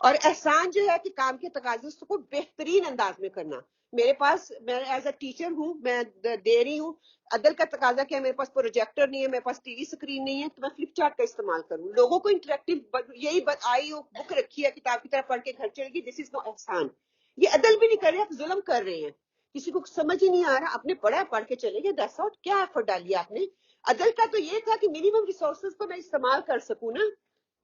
اور احسان جو ہے کہ کام کے تقاضے اس کو بہترین انداز میں کرنا. میرے پاس، میں ایز اے ٹیچر ہوں، میں دے رہی ہوں. عدل کا تقاضا کیا ہے؟ میرے پاس پروجیکٹر نہیں ہے، میرے پاس ٹی وی اسکرین نہیں ہے، تو میں فلپ چارٹ کا استعمال کروں. لوگوں کو انٹریکٹیو، یہی آئی ہو بک رکھی ہے، کتاب کی طرح پڑھ کے گھر چلے گی، دس از نو احسان. یہ عدل بھی نہیں کر رہے، آپ ظلم کر رہے ہیں. کسی کو سمجھ ہی نہیں آ رہا، آپ نے پڑھا پڑھ کے چلے گئے، دیٹس آؤٹ. کیا ایفرٹ ڈالی آپ نے؟ عدل کا تو یہ تھا کہ منیمم ریسورسز کو میں استعمال کر سکوں نا،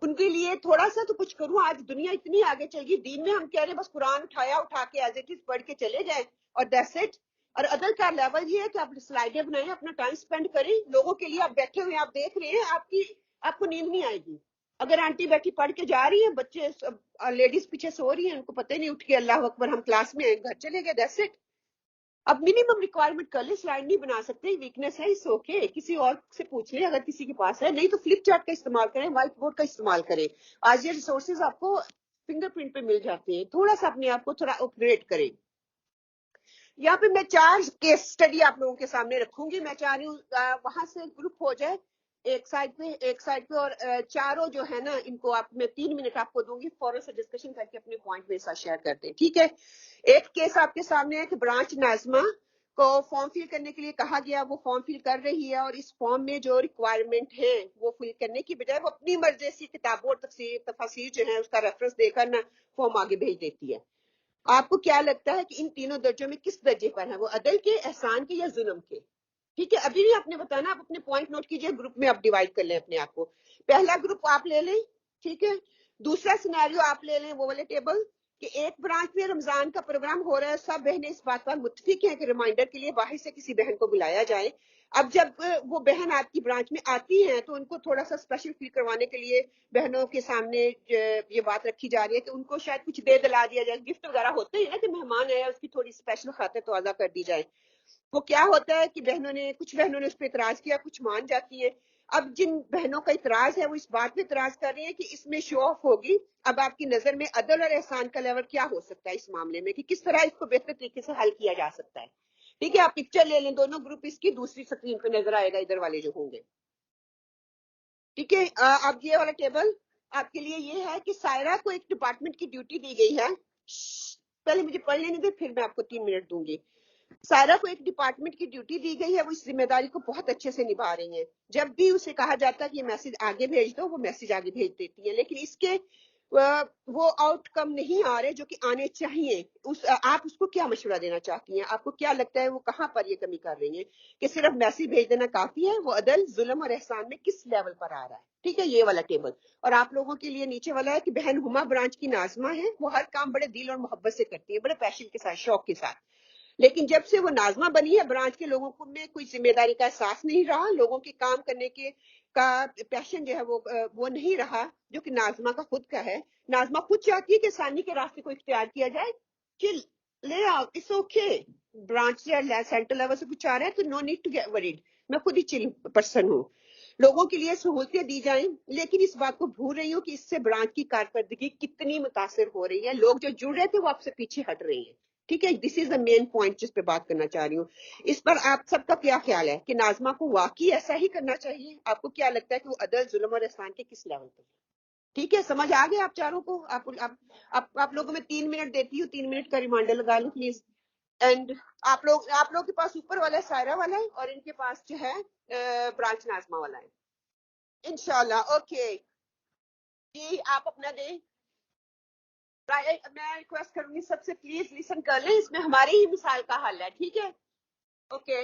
ان کے لیے تھوڑا سا تو کچھ کروں. آج دنیا اتنی آگے چل گئی، دین میں ہم کہہ رہے ہیں بس قرآن اٹھا کے ایز اٹ از پڑھ کے چلے جائیں اور دیٹس اٹ. اور عدل کا لیول یہ ہے کہ آپ سلائیڈیں بنائیں، اپنا ٹائم سپینڈ کریں لوگوں کے لیے. آپ بیٹھے ہوئے آپ دیکھ رہے ہیں، آپ کو نیند نہیں آئے گی. اگر آنٹی بیٹھی پڑھ کے جا رہی ہیں، بچے لیڈیز پیچھے سو رہی ہیں، ان کو پتہ نہیں، اٹھ کے اللہ اکبر ہم کلاس میں گھر چلے گئے، دیٹس اٹ. اب منیمم ریکوائرمنٹ کر لیں. سلائڈ نہیں بنا سکتے، ویکنیس ہے، اس اوکے، کسی اور سے پوچھ لیں اگر کسی کے پاس ہے. نہیں تو فلپ چارٹ کا استعمال کریں، وائٹ بورڈ کا استعمال کریں. آج یہ ریسورسز آپ کو فنگر پرنٹ پہ مل جاتے ہیں. تھوڑا سا اپنے آپ کو تھوڑا اپ گریڈ کریں. یہاں پہ میں 4 کیس اسٹڈی آپ لوگوں کے سامنے رکھوں گی. میں چاہ رہی ہوں وہاں سے گروپ ہو جائے ایک سائڈ پہ اور چاروں جو ہے نا ان کو میں 3 منٹ آپ کو دوں گی، فوراً سے ڈسکشن کر کے اپنے پوائنٹ میرے ساتھ شیئر کرتے ہیں. ٹھیک ہے. ایک کیس آپ کے سامنے ہے کہ برانچ ناظمہ کو فارم فل کرنے کے لیے کہا گیا، وہ فارم فل کر رہی ہے، اور اس فارم میں جو ریکوائرمنٹ ہے وہ فل کرنے کی بجائے وہ اپنی مرضی سے کتابوں اور تفاسیر جو ہے اس کا ریفرنس دے کر نا فارم آگے بھیج دیتی ہے. آپ کو کیا لگتا ہے کہ ان تینوں درجوں میں کس درجے پر ہے وہ؟ عدل کے، احسان کے، یا ظلم کے؟ ٹھیک ہے، ابھی بھی آپ نے بتانا. آپ اپنے پوائنٹ نوٹ کیجئے، گروپ میں آپ ڈیوائڈ کر لیں اپنے آپ کو. پہلا گروپ آپ لے لیں، ٹھیک ہے. دوسرا سینیریو آپ لے لیں وہ والے ٹیبل کہ ایک برانچ میں رمضان کا پروگرام ہو رہا ہے، سب بہنیں اس بات پر متفق ہیں کہ ریمائنڈر کے لیے باہر سے کسی بہن کو بلایا جائے. اب جب وہ بہن آپ کی برانچ میں آتی ہیں تو ان کو تھوڑا سا اسپیشل فیل کروانے کے لیے بہنوں کے سامنے یہ بات رکھی جا رہی ہے کہ ان کو شاید کچھ دے دلا دیا جائے. گفٹ وغیرہ ہوتے ہیں نا کہ مہمان آیا اس کی تھوڑی اسپیشل خاطر توازہ کر دی جائے. وہ کیا ہوتا ہے کہ کچھ بہنوں نے اس پہ اعتراض کیا، کچھ مان جاتی ہیں. اب جن بہنوں کا اعتراض ہے وہ اس بات پہ اعتراض کر رہی ہیں کہ اس میں شو آف ہوگی. اب آپ کی نظر میں عدل اور احسان کا لیول کیا ہو سکتا ہے اس معاملے میں، کہ کس طرح اس کو بہتر طریقے سے حل کیا جا سکتا ہے؟ ٹھیک ہے، آپ پکچر لے لیں، دونوں گروپ اس کی دوسری سکرین پہ نظر آئے گا ادھر والے جو ہوں گے. ٹھیک ہے. اب یہ والا ٹیبل آپ کے لیے یہ ہے کہ سائرہ کو ایک ڈپارٹمنٹ کی ڈیوٹی دی گئی ہے. پہلے مجھے پڑھ لینے دیں پھر میں آپ کو 3 منٹ دوں گی. سائرہ کو ایک ڈپارٹمنٹ کی ڈیوٹی دی گئی ہے, وہ اس ذمہ داری کو بہت اچھے سے نبھا رہی ہیں. جب بھی اسے کہا جاتا ہے کہ یہ میسج آگے بھیج دو, وہ میسج آگے بھیج دیتی ہیں, لیکن اس کے وہ آؤٹ کم نہیں آ رہے جو کہ آنے چاہیے. آپ اس کو کیا مشورہ دینا چاہتی ہیں؟ آپ کو کیا لگتا ہے وہ کہاں پر یہ کمی کر رہی ہیں کہ صرف میسج بھیج دینا کافی ہے؟ وہ عدل, ظلم اور احسان میں کس لیول پر آ رہا ہے؟ ٹھیک ہے, یہ والا ٹیبل. اور آپ لوگوں کے لیے نیچے والا ہے کہ بہن ہما برانچ کی ناظمہ ہے, وہ ہر کام بڑے دل اور محبت سے کرتی ہے, بڑے پیشن کے ساتھ, شوق کے ساتھ. لیکن جب سے وہ ناظمہ بنی ہے, برانچ کے لوگوں کو میں کوئی ذمہ داری کا احساس نہیں رہا, لوگوں کے کام کرنے کے کا پیشن جو ہے وہ نہیں رہا جو کہ ناظمہ کا خود کا ہے. ناظمہ خود چاہتی ہے کہ ثانی کے راستے کو اختیار کیا جائے. چل لے آؤ, اٹس اوکے. برانچ یا سینٹرل لیول سے کچھ آ رہا ہے تو no need to get worried. میں خود ہی چل پرسن ہوں. لوگوں کے لیے سہولتیں دی جائیں, لیکن اس بات کو بھول رہی ہوں کہ اس سے برانچ کی کارکردگی کتنی متاثر ہو رہی ہے. لوگ جو جڑ رہے تھے وہ آپ سے پیچھے ہٹ رہے ہیں. ٹھیک ہے, دس از دا مین پوائنٹ جس پہ بات کرنا چاہ رہی ہوں. اس پر آپ سب کا کیا خیال ہے کہ ناظمہ کو واقعی ایسا ہی کرنا چاہیے؟ آپ کو کیا لگتا ہے کہ وہ عدل, ظلم اور احسان کے کس لیول پہ؟ ٹھیک ہے, سمجھ آ گیا آپ چاروں کو؟ آپ لوگوں میں 3 منٹ دیتی ہوں, 3 منٹ کا ریمائنڈر لگا لوں پلیز. اینڈ آپ لوگ کے پاس اوپر والا ہے سائرہ والا ہے, اور ان کے پاس جو ہے برانچ ناظمہ والا ہے. انشاءاللہ. اوکے جی, آپ اپنا دیں. میں ریکویسٹ کروں گی سب سے پلیز لسن کر لیں, اس میں ہماری ہی مثال کا حل ہے. ٹھیک ہے, اوکے.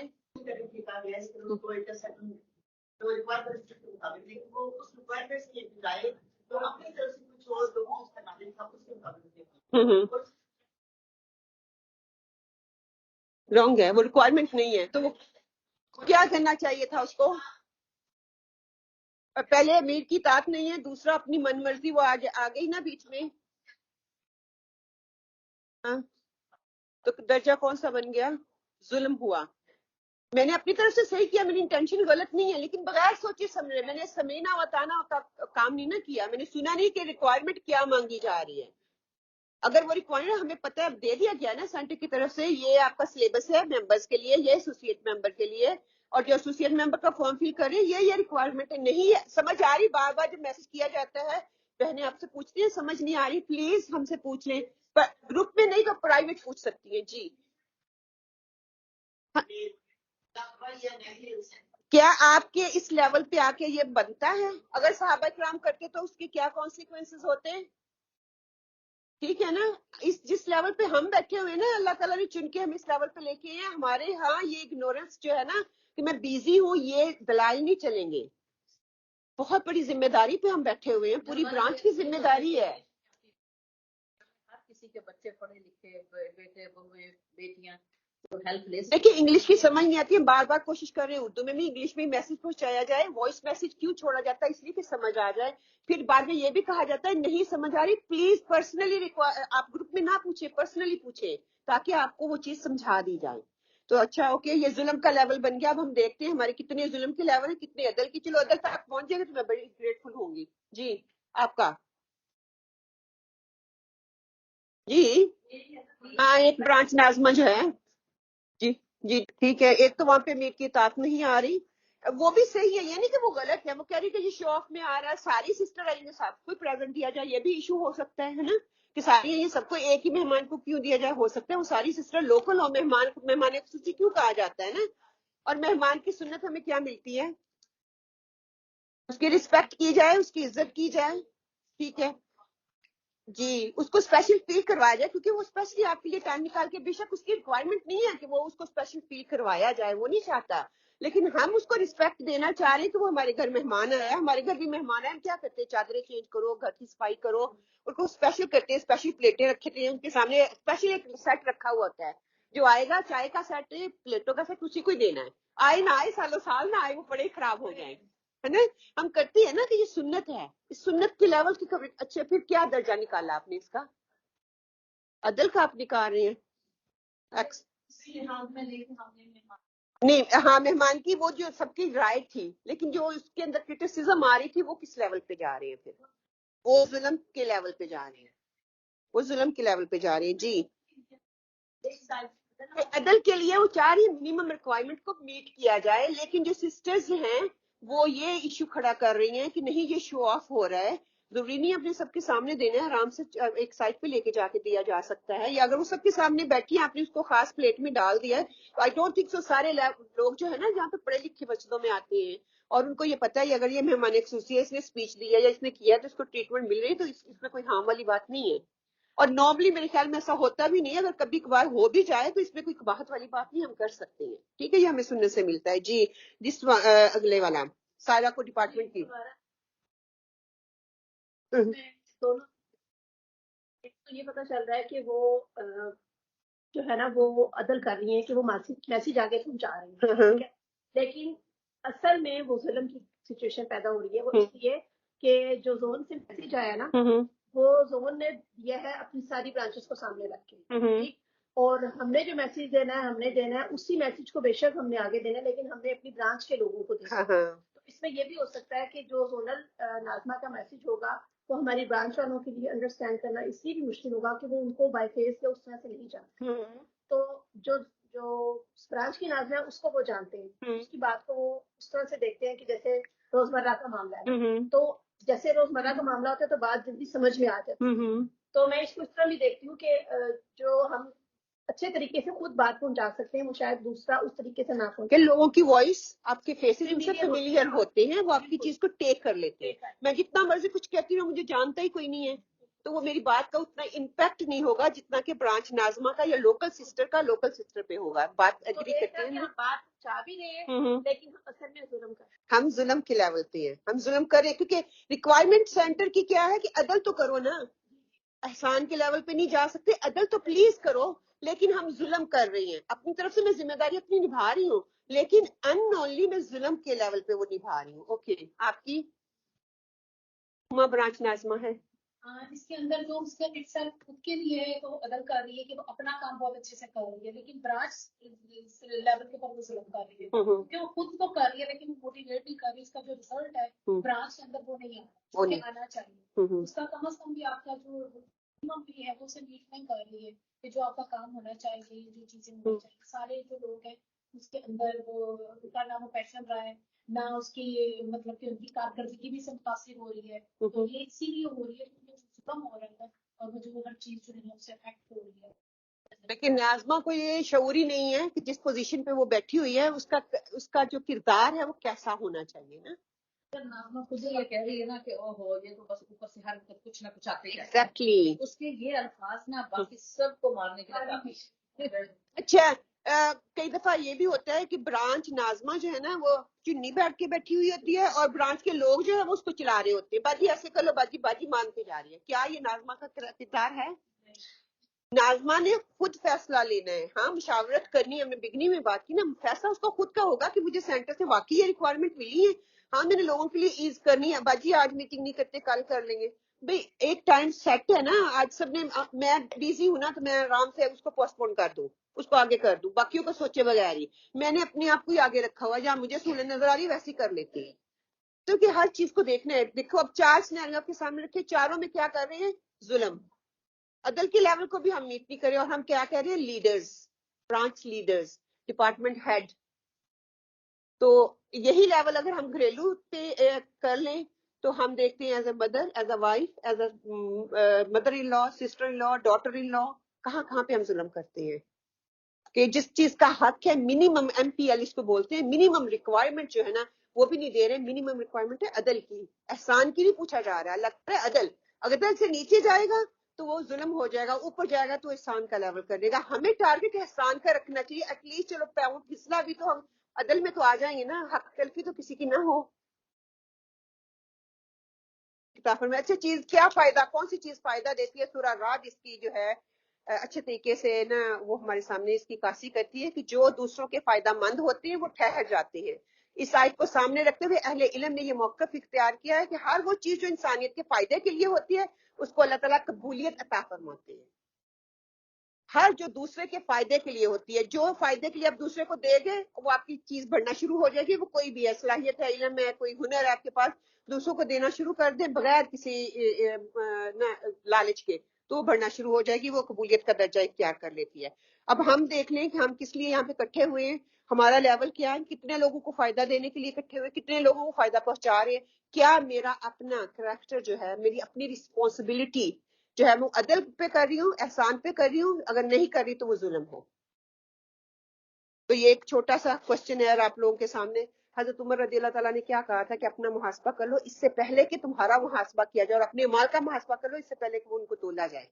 رانگ ہے, وہ ریکوائرمنٹ نہیں ہے, تو وہ کیا کرنا چاہیے تھا اس کو؟ پہلے امیر کی اطاعت نہیں ہے, دوسرا اپنی من مرضی وہ آ گئی نا بیچ میں. ہاں, تو درجہ کون سا بن گیا؟ ظلم ہوا. میں نے اپنی طرف سے صحیح کیا, میری انٹینشن غلط نہیں ہے, لیکن بغیر سوچے سمجھے میں نے سمینا وتانا کا کام نہیں نہ کیا. میں نے سنا نہیں کہ ریکوائرمنٹ کیا مانگی جا رہی ہے. اگر وہ ریکوائرمنٹ ہمیں پتہ ہے, دے دیا گیا نا سینٹر کی طرف سے, یہ آپ کا سلیبس ہے ممبرس کے لیے, یہ ایسوسیٹ ممبر کے لیے, اور جو ایسوسیٹ ممبر کا فارم فل کر رہے ہیں یہ ریکوائرمنٹ نہیں ہے. سمجھ آ رہی؟ بار بار جب میسج کیا جاتا ہے بہنیں آپ سے پوچھتی ہیں سمجھ نہیں آ رہی, پلیز ہم سے پوچھ لیں. گروپ میں نہیں تو پرائیویٹ پوچھ سکتی ہیں. جی کیا آپ کے اس لیول پہ آ کے یہ بنتا ہے؟ اگر صحابہ کرام کرتے تو اس کے کیا کانسیکوینسز ہوتے ہیں؟ ٹھیک ہے نا, جس لیول پہ ہم بیٹھے ہوئے نا, اللہ تعالیٰ نے چن کے ہم اس لیول پہ لے کے ہیں. ہمارے ہاں یہ اگنورنس جو ہے نا کہ میں بیزی ہوں, یہ دلائل نہیں چلیں گے. بہت بڑی ذمہ داری پہ ہم بیٹھے ہوئے ہیں, پوری برانچ کی ذمہ داری ہے. کسی کے بچے پڑھے لکھے, بیٹے بہویں بیٹیاں ہیلپ لے. دیکھیں انگلش کی سمجھ نہیں آتی ہے, بار بار کوشش کر رہے ہیں اردو میں بھی انگلش میں میسج پہنچایا جائے. وائس میسج کیوں چھوڑا جاتا ہے؟ اس لیے کہ سمجھ آ جائے. پھر بعد میں یہ بھی کہا جاتا ہے نہیں سمجھ آ رہی, پلیز پرسنلی آپ گروپ میں نہ پوچھیں, پرسنلی پوچھیں تاکہ آپ کو وہ چیز سمجھا دی جائے. تو اچھا اوکے, یہ ظلم کا لیول بن گیا. اب ہم دیکھتے ہیں ہمارے کتنے ظلم کے لیول ہیں, کتنے عدل کی. چلو عدل تک پہنچ جائے گا تو میں بڑی گریٹفل ہوں گی. جی آپ کا. جی ہاں, ایک برانچ ناظمہ جو ہے. جی جی ٹھیک ہے, ایک تو وہاں پہ میٹ کی اطاعت نہیں آ رہی, وہ بھی صحیح ہے, یہ نہیں کہ وہ غلط ہے. وہ کہہ رہی کہ یہ شو آف میں آ رہا ہے, ساری سسٹر آئیں گے, سب کو پریزنٹ دیا جائے, یہ بھی ایشو ہو سکتا ہے نا کہ ساری یہ سب کو ایک ہی مہمان کو کیوں دیا جائے. ہو سکتا ہے وہ ساری سسٹر لوکل ہو, مہمان خصوصی کیوں کہا جاتا ہے نا. اور مہمان کی سنت ہمیں کیا ملتی ہے؟ اس کی رسپیکٹ کی جائے, اس کی عزت کی جائے. ٹھیک ہے جی, اس کو اسپیشل فیل کروایا جائے, کیونکہ وہ اسپیشلی آپ کے لیے ٹائم نکال کے, بے شک اس کی ریکوائرمنٹ نہیں ہے کہ وہ اس کو اسپیشل فیل کروایا جائے, وہ نہیں چاہتا, لیکن ہم اس کو رسپیکٹ دینا چاہ رہے ہیں کہ وہ ہمارے گھر مہمان آیا ہے. ہمارے گھر بھی مہمان آئے, ہم کیا کرتے ہیں, چادریں چینج کرو, گھر کی صفائی کرو, ان کو اسپیشل کرتے ہیں, اسپیشل پلیٹیں رکھتے ہیں ان کے سامنے, اسپیشل ایک سیٹ رکھا ہوا ہوتا ہے. جو آئے گا چائے کا سیٹ, پلیٹوں کا سیٹ اسی کو ہی دینا ہے. آئے نہ آئے, سالوں سال نہ آئے, وہ بڑے خراب ہو جائیں, ہے نا. ہم کرتے ہیں نا کہ یہ سنت ہے, اس سنت کے لیول کی خبر. اچھا پھر کیا درجہ نکالا آپ نے اس کا؟ عدل کا آپ نکال رہے ہیں. نہیں ہاں, مہمان کی وہ جو سب کی رائٹ تھی, لیکن جو اس کے اندر کرٹیسزم آ رہی تھی وہ کس لیول پہ جا رہے ہیں؟ پھر وہ ظلم کے لیول پہ جا رہے ہیں, وہ ظلم کے لیول پہ جا رہے ہیں. جی عدل کے لیے وہ چاہ رہی ہیں منیمم ریکوائرمنٹ کو میٹ کیا جائے, لیکن جو سسٹرز ہیں وہ یہ ایشو کھڑا کر رہی ہیں کہ نہیں یہ شو آف ہو رہا ہے, ضروری نہیں اپنے سب کے سامنے دینا ہے, آرام سے ایک سائڈ پہ لے کے جا کے دیا جا سکتا ہے, یا اگر وہ سب کے سامنے بیٹھی ہیں آپ نے اس کو خاص پلیٹ میں ڈال دیا ہے, تو آئی ڈونٹ تھنک سو سارے لوگ جو ہے نا جہاں پہ پڑھے لکھے مسجدوں میں آتے ہیں اور ان کو یہ پتا ہے اگر یہ مہمان خصوصی ہے, اس نے اسپیچ دی ہے یا اس نے کیا تو اس کو ٹریٹمنٹ مل رہی ہے, تو اس میں کوئی ہارم والی بات نہیں ہے. اور نارملی میرے خیال میں ایسا ہوتا بھی نہیں ہے, اگر کبھی کبھار ہو بھی جائے تو اس میں کوئی قباحت والی بات نہیں, ہم کر سکتے ہیں. ٹھیک ہے, یہ ہمیں سننے سے ملتا ہے. جی جس اگلے والا سائرہ کو ڈپارٹمنٹ کی دونوں تو یہ پتا چل رہا ہے کہ وہ جو ہے نا وہ عدل کر رہی ہیں کہ وہ میسج آگے پہنچا رہی ہیں, ٹھیک ہے, لیکن اصل میں وہ ظلم کی سچویشن پیدا ہو رہی ہے. وہ اس لیے کہ جو زون سے میسج آیا نا وہ زون نے دیا ہے اپنی ساری برانچز کو سامنے رکھ کے, ٹھیک, اور ہم نے جو میسج دینا ہے ہم نے دینا ہے اسی میسج کو بے شک ہم نے آگے دینا ہے, لیکن ہم نے اپنی برانچ کے لوگوں کو دینا ہے. تو اس میں یہ بھی ہو سکتا ہے کہ جو زونل ناظمہ کا میسج ہوگا وہ ہماری برانچ والوں کے لیے انڈرسٹینڈ کرنا اس لیے بھی مشکل ہوگا کہ وہ ان کو بائی فیس یا اس طرح سے نہیں جانتے. تو جو برانچ کی ناظمہ ہے اس کو وہ جانتے ہیں, اس کی بات کو وہ اس طرح سے دیکھتے ہیں کہ جیسے روزمرہ کا معاملہ ہے, تو جیسے روزمرہ کا معاملہ ہوتا ہے تو بات جلدی سمجھ میں آ جاتی ہے. تو میں اس کو اس طرح بھی دیکھتی ہوں کہ جو ہم اچھے طریقے سے خود بات پہنچا سکتے ہیں وہ شاید دوسرا اس طریقے سے نہ پہنچے. لوگوں کی وائس آپ کے فیسز ان سے فیملیئر ہوتے ہیں, وہ آپ کی چیز کو ٹیک کر لیتے ہیں. میں جتنا مرضی کچھ کہتی ہوں مجھے جانتا ہی کوئی نہیں ہے, تو وہ میری بات کا اتنا امپیکٹ نہیں ہوگا جتنا کہ برانچ ناظمہ کا یا لوکل سسٹر پہ ہوگا. بات ایگری کرتے ہیں, بات چاہ بھی رہے ہیں لیکن اصل میں ظلم کر ہم ظلم کے لیول پہ ہیں, ہم ظلم کریں کیونکہ ریکوائرمنٹ سینٹر کی کیا ہے کہ عدل تو کرو نا, احسان کے لیول پہ نہیں جا سکتے, عدل تو پلیز کرو, لیکن ہم ظلم کر رہی ہیں. اپنی طرف سے میں ذمہ داری اپنی نبھا رہی ہوں, لیکن انونلی میں ظلم کے لیول پہ وہ نبھا رہی ہوں. اوکے, آپ کی برانچ ناظمہ ہے. اس کے اندر جو اس کا خود کے لیے ہے تو عدل کر رہی ہے کہ وہ اپنا کام بہت اچھے سے کر رہی ہے, لیکن برانچ لیول کے اوپر وہ ظلم کر رہی ہے کیونکہ وہ خود تو کر رہی ہے لیکن موٹیویٹ نہیں کر رہی. اس کا جو رزلٹ ہے برانچ کے اندر وہ نہیں آنا چاہیے. اس کا کم از کم بھی آپ کا جو بھی ہے وہ اسے میٹ نہیں کر رہی ہے کہ جو آپ کا کام ہونا چاہیے, جو چیزیں ہونی چاہیے. سارے جو لوگ ہیں اس کے اندر وہ نہ وہ پیشن رہا ہے نہ اس کی مطلب کہ ان کی کارکردگی بھی سے متاثر ہو رہی ہے. تو یہ اسی لیے ہو رہی ہے کیونکہ ظلم ہو رہا ہے اور وہ جو ہر چیز جو ہے اس سے افیکٹ ہو رہی ہے. لیکن ناظمہ کو یہ شعوری نہیں ہے کہ جس پوزیشن پہ وہ بیٹھی ہوئی ہے اس کا جو کردار ہے وہ کیسا ہونا چاہیے نا. ناظمہ خود یہ کہہ رہی ہے نا کہ اوہو یہ تو بس اوپر سے ہر کچھ نہ کچھ آتے ہیں. ایگزیکٹلی, اس کے یہ الفاظ نا باقی سب کو مارنے کے لیے کافی. اچھا, کئی دفعہ یہ بھی ہوتا ہے کہ برانچ ناظمہ جو ہے نا وہ چنی بیٹھ کے بیٹھی ہوئی ہوتی ہے اور برانچ کے لوگ جو ہے وہ اس کو چلا رہے ہوتے ہیں, باجی ایسے کر لو, باجی مانتے جا رہی ہے. کیا یہ ناظمہ کا کردار ہے؟ ناظمہ نے خود فیصلہ لینا ہے. ہاں مشاورت کرنی ہے, ہم نے بگنی میں بات کی نا, فیصلہ اس کو خود کا ہوگا کہ مجھے سینٹر سے واقعی یہ ریکوائرمنٹ ملی ہے, ہاں میں نے لوگوں کے لیے ایز کرنی ہے, باجی آج میٹنگ نہیں کرتے کل کر لیں گے. بھائی ایک ٹائم سیٹ ہے نا, آج سب نے, میں بزی ہوں نا تو میں آرام سے اس کو پوسٹ پون کر دوں, اس کو آگے کر دوں, باقیوں کو سوچے بغیر ہی میں نے اپنے آپ کو ہی آگے رکھا ہوا, جہاں مجھے سہولت نظر آ رہی ہے ویسے کر لیتی ہے. کیونکہ ہر چیز کو دیکھنا ہے. دیکھو اب 4 سینیریو آپ کے سامنے رکھے, چاروں میں کیا کر رہے ہیں؟ ظلم. عدل کے لیول کو بھی ہم میٹ نہیں کرے, اور ہم کیا کہہ رہے ہیں؟ Leaders, branch leaders, department head. تو یہی لیول اگر ہم گھریلو پہ کر لیں تو ہم دیکھتے ہیں as a mother, as a wife, as a mother in law, sister in law, daughter in law, کہاں پہ ہم ظلم کرتے ہیں کہ جس چیز کا حق ہے منیمم MPL اس کو بولتے ہیں, منیمم ریکوائرمنٹ جو ہے نا وہ بھی نہیں دے رہے. منیمم ریکوائرمنٹ ہے عدل کی, احسان کی نہیں پوچھا جا رہا ہے, لگتا ہے عدل. اگر عدل سے نیچے جائے گا تو وہ ظلم ہو جائے گا, اوپر جائے گا تو احسان کا لیول کر دے گا. ہمیں ٹارگٹ احسان کا رکھنا چاہیے, ایٹ لیسٹ چلو پاؤں پھسلا بھی تو ہم عدل میں تو آ جائیں گے نا, حق تلفی تو کسی کی نہ ہو. میں اچھا چیز کیا فائدہ, کون سی چیز فائدہ دیتی ہے؟ سورہ رعد اس کی جو ہے اچھے طریقے سے نا وہ ہمارے سامنے اس کی عکاسی کرتی ہے کہ جو دوسروں کے فائدہ مند ہوتے ہیں وہ ٹھہر جاتے ہیں. اس آیت کو سامنے رکھتے ہوئے اہل علم نے یہ موقف اختیار کیا ہے کہ ہر وہ چیز جو انسانیت کے فائدے کے لیے ہوتی ہے اس کو اللہ تعالیٰ قبولیت عطا فرماتے ہیں. ہر جو دوسرے کے فائدے کے لیے ہوتی ہے, جو فائدے کے لیے آپ دوسرے کو دے گے وہ آپ کی چیز بڑھنا شروع ہو جائے گی. وہ کوئی بھی ہے, صلاحیت ہے, علم ہے, کوئی ہنر ہے آپ کے پاس, دوسروں کو دینا شروع کر دیں بغیر کسی لالچ کے تو وہ بڑھنا شروع ہو جائے گی, وہ قبولیت کا درجہ اختیار کر لیتی ہے. اب ہم دیکھ لیں کہ ہم کس لیے یہاں پہ اکٹھے ہوئے ہیں. ہمارا لیول کیا ہے, کتنے لوگوں کو فائدہ دینے کے لیے اکٹھے ہوئے, کتنے لوگوں کو فائدہ پہنچا رہے ہیں, کیا میرا اپنا کریکٹر جو ہے, میری اپنی رسپانسبلٹی جو ہے وہ عدل پہ کر رہی ہوں, احسان پہ کر رہی ہوں, اگر نہیں کر رہی تو وہ ظلم ہے. تو یہ ایک چھوٹا سا کوشچن ہے آپ لوگوں کے سامنے. حضرت عمر رضی اللہ تعالیٰ نے کیا کہا تھا کہ اپنا محاسبہ کر لو اس سے پہلے کہ تمہارا محاسبہ کیا جائے, اور اپنے مال کا محاسبہ کر لو اس سے پہلے کہ وہ ان کو تولا جائے.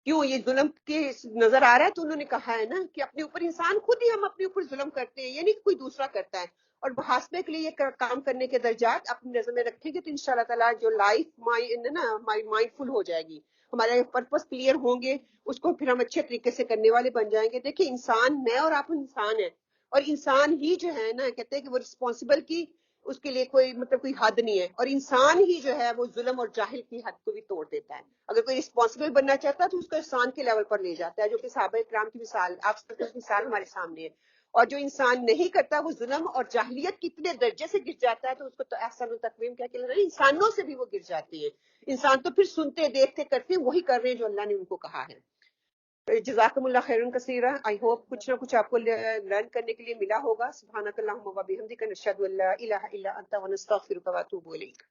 کیوں یہ ظلم کے نظر آ رہا ہے؟ تو انہوں نے کہا ہے نا کہ اپنے اوپر انسان خود ہی ہم اپنے اوپر ظلم کرتے ہیں, یعنی کہ کوئی دوسرا کرتا ہے. اور محاسبے کے لیے یہ کام کرنے کے درجات اپنی نظر میں رکھیں گے تو انشاءاللہ تعالیٰ جو لائف مائنڈ فل ہو جائے گی, ہمارے پرپس کلیئر ہوں گے, اس کو پھر ہم اچھے طریقے سے کرنے والے بن جائیں گے. دیکھیں انسان, میں اور آپ انسان ہیں, اور انسان ہی جو ہے نا کہتے ہیں کہ وہ رسپانسبل کی اس کے لیے کوئی کوئی حد نہیں ہے, اور انسان ہی جو ہے وہ ظلم اور جاہل کی حد کو بھی توڑ دیتا ہے. اگر کوئی رسپانسبل بننا چاہتا ہے تو اس کو انسان کے لیول پر لے جاتا ہے, جو کہ صحابہ کرام کی مثال, آپ کی مثال ہمارے سامنے ہے. اور جو انسان نہیں کرتا وہ ظلم اور جاہلیت کتنے درجے سے گر جاتا ہے, تو اس کو تو احسن التقویم کیا کہ انسانوں سے بھی وہ گر جاتی ہے. انسان تو پھر سنتے دیکھتے کرتے وہی کر رہے ہیں جو اللہ نے ان کو کہا ہے. جزاکم اللہ خیرن کثیرا. آئی ہوپ کچھ نہ کچھ آپ کو لرن کرنے کے لیے ملا ہوگا. سبحانک اللہم و بحمدک نشہد ان لا الہ الا انت ونستغفرک واتوب الیک.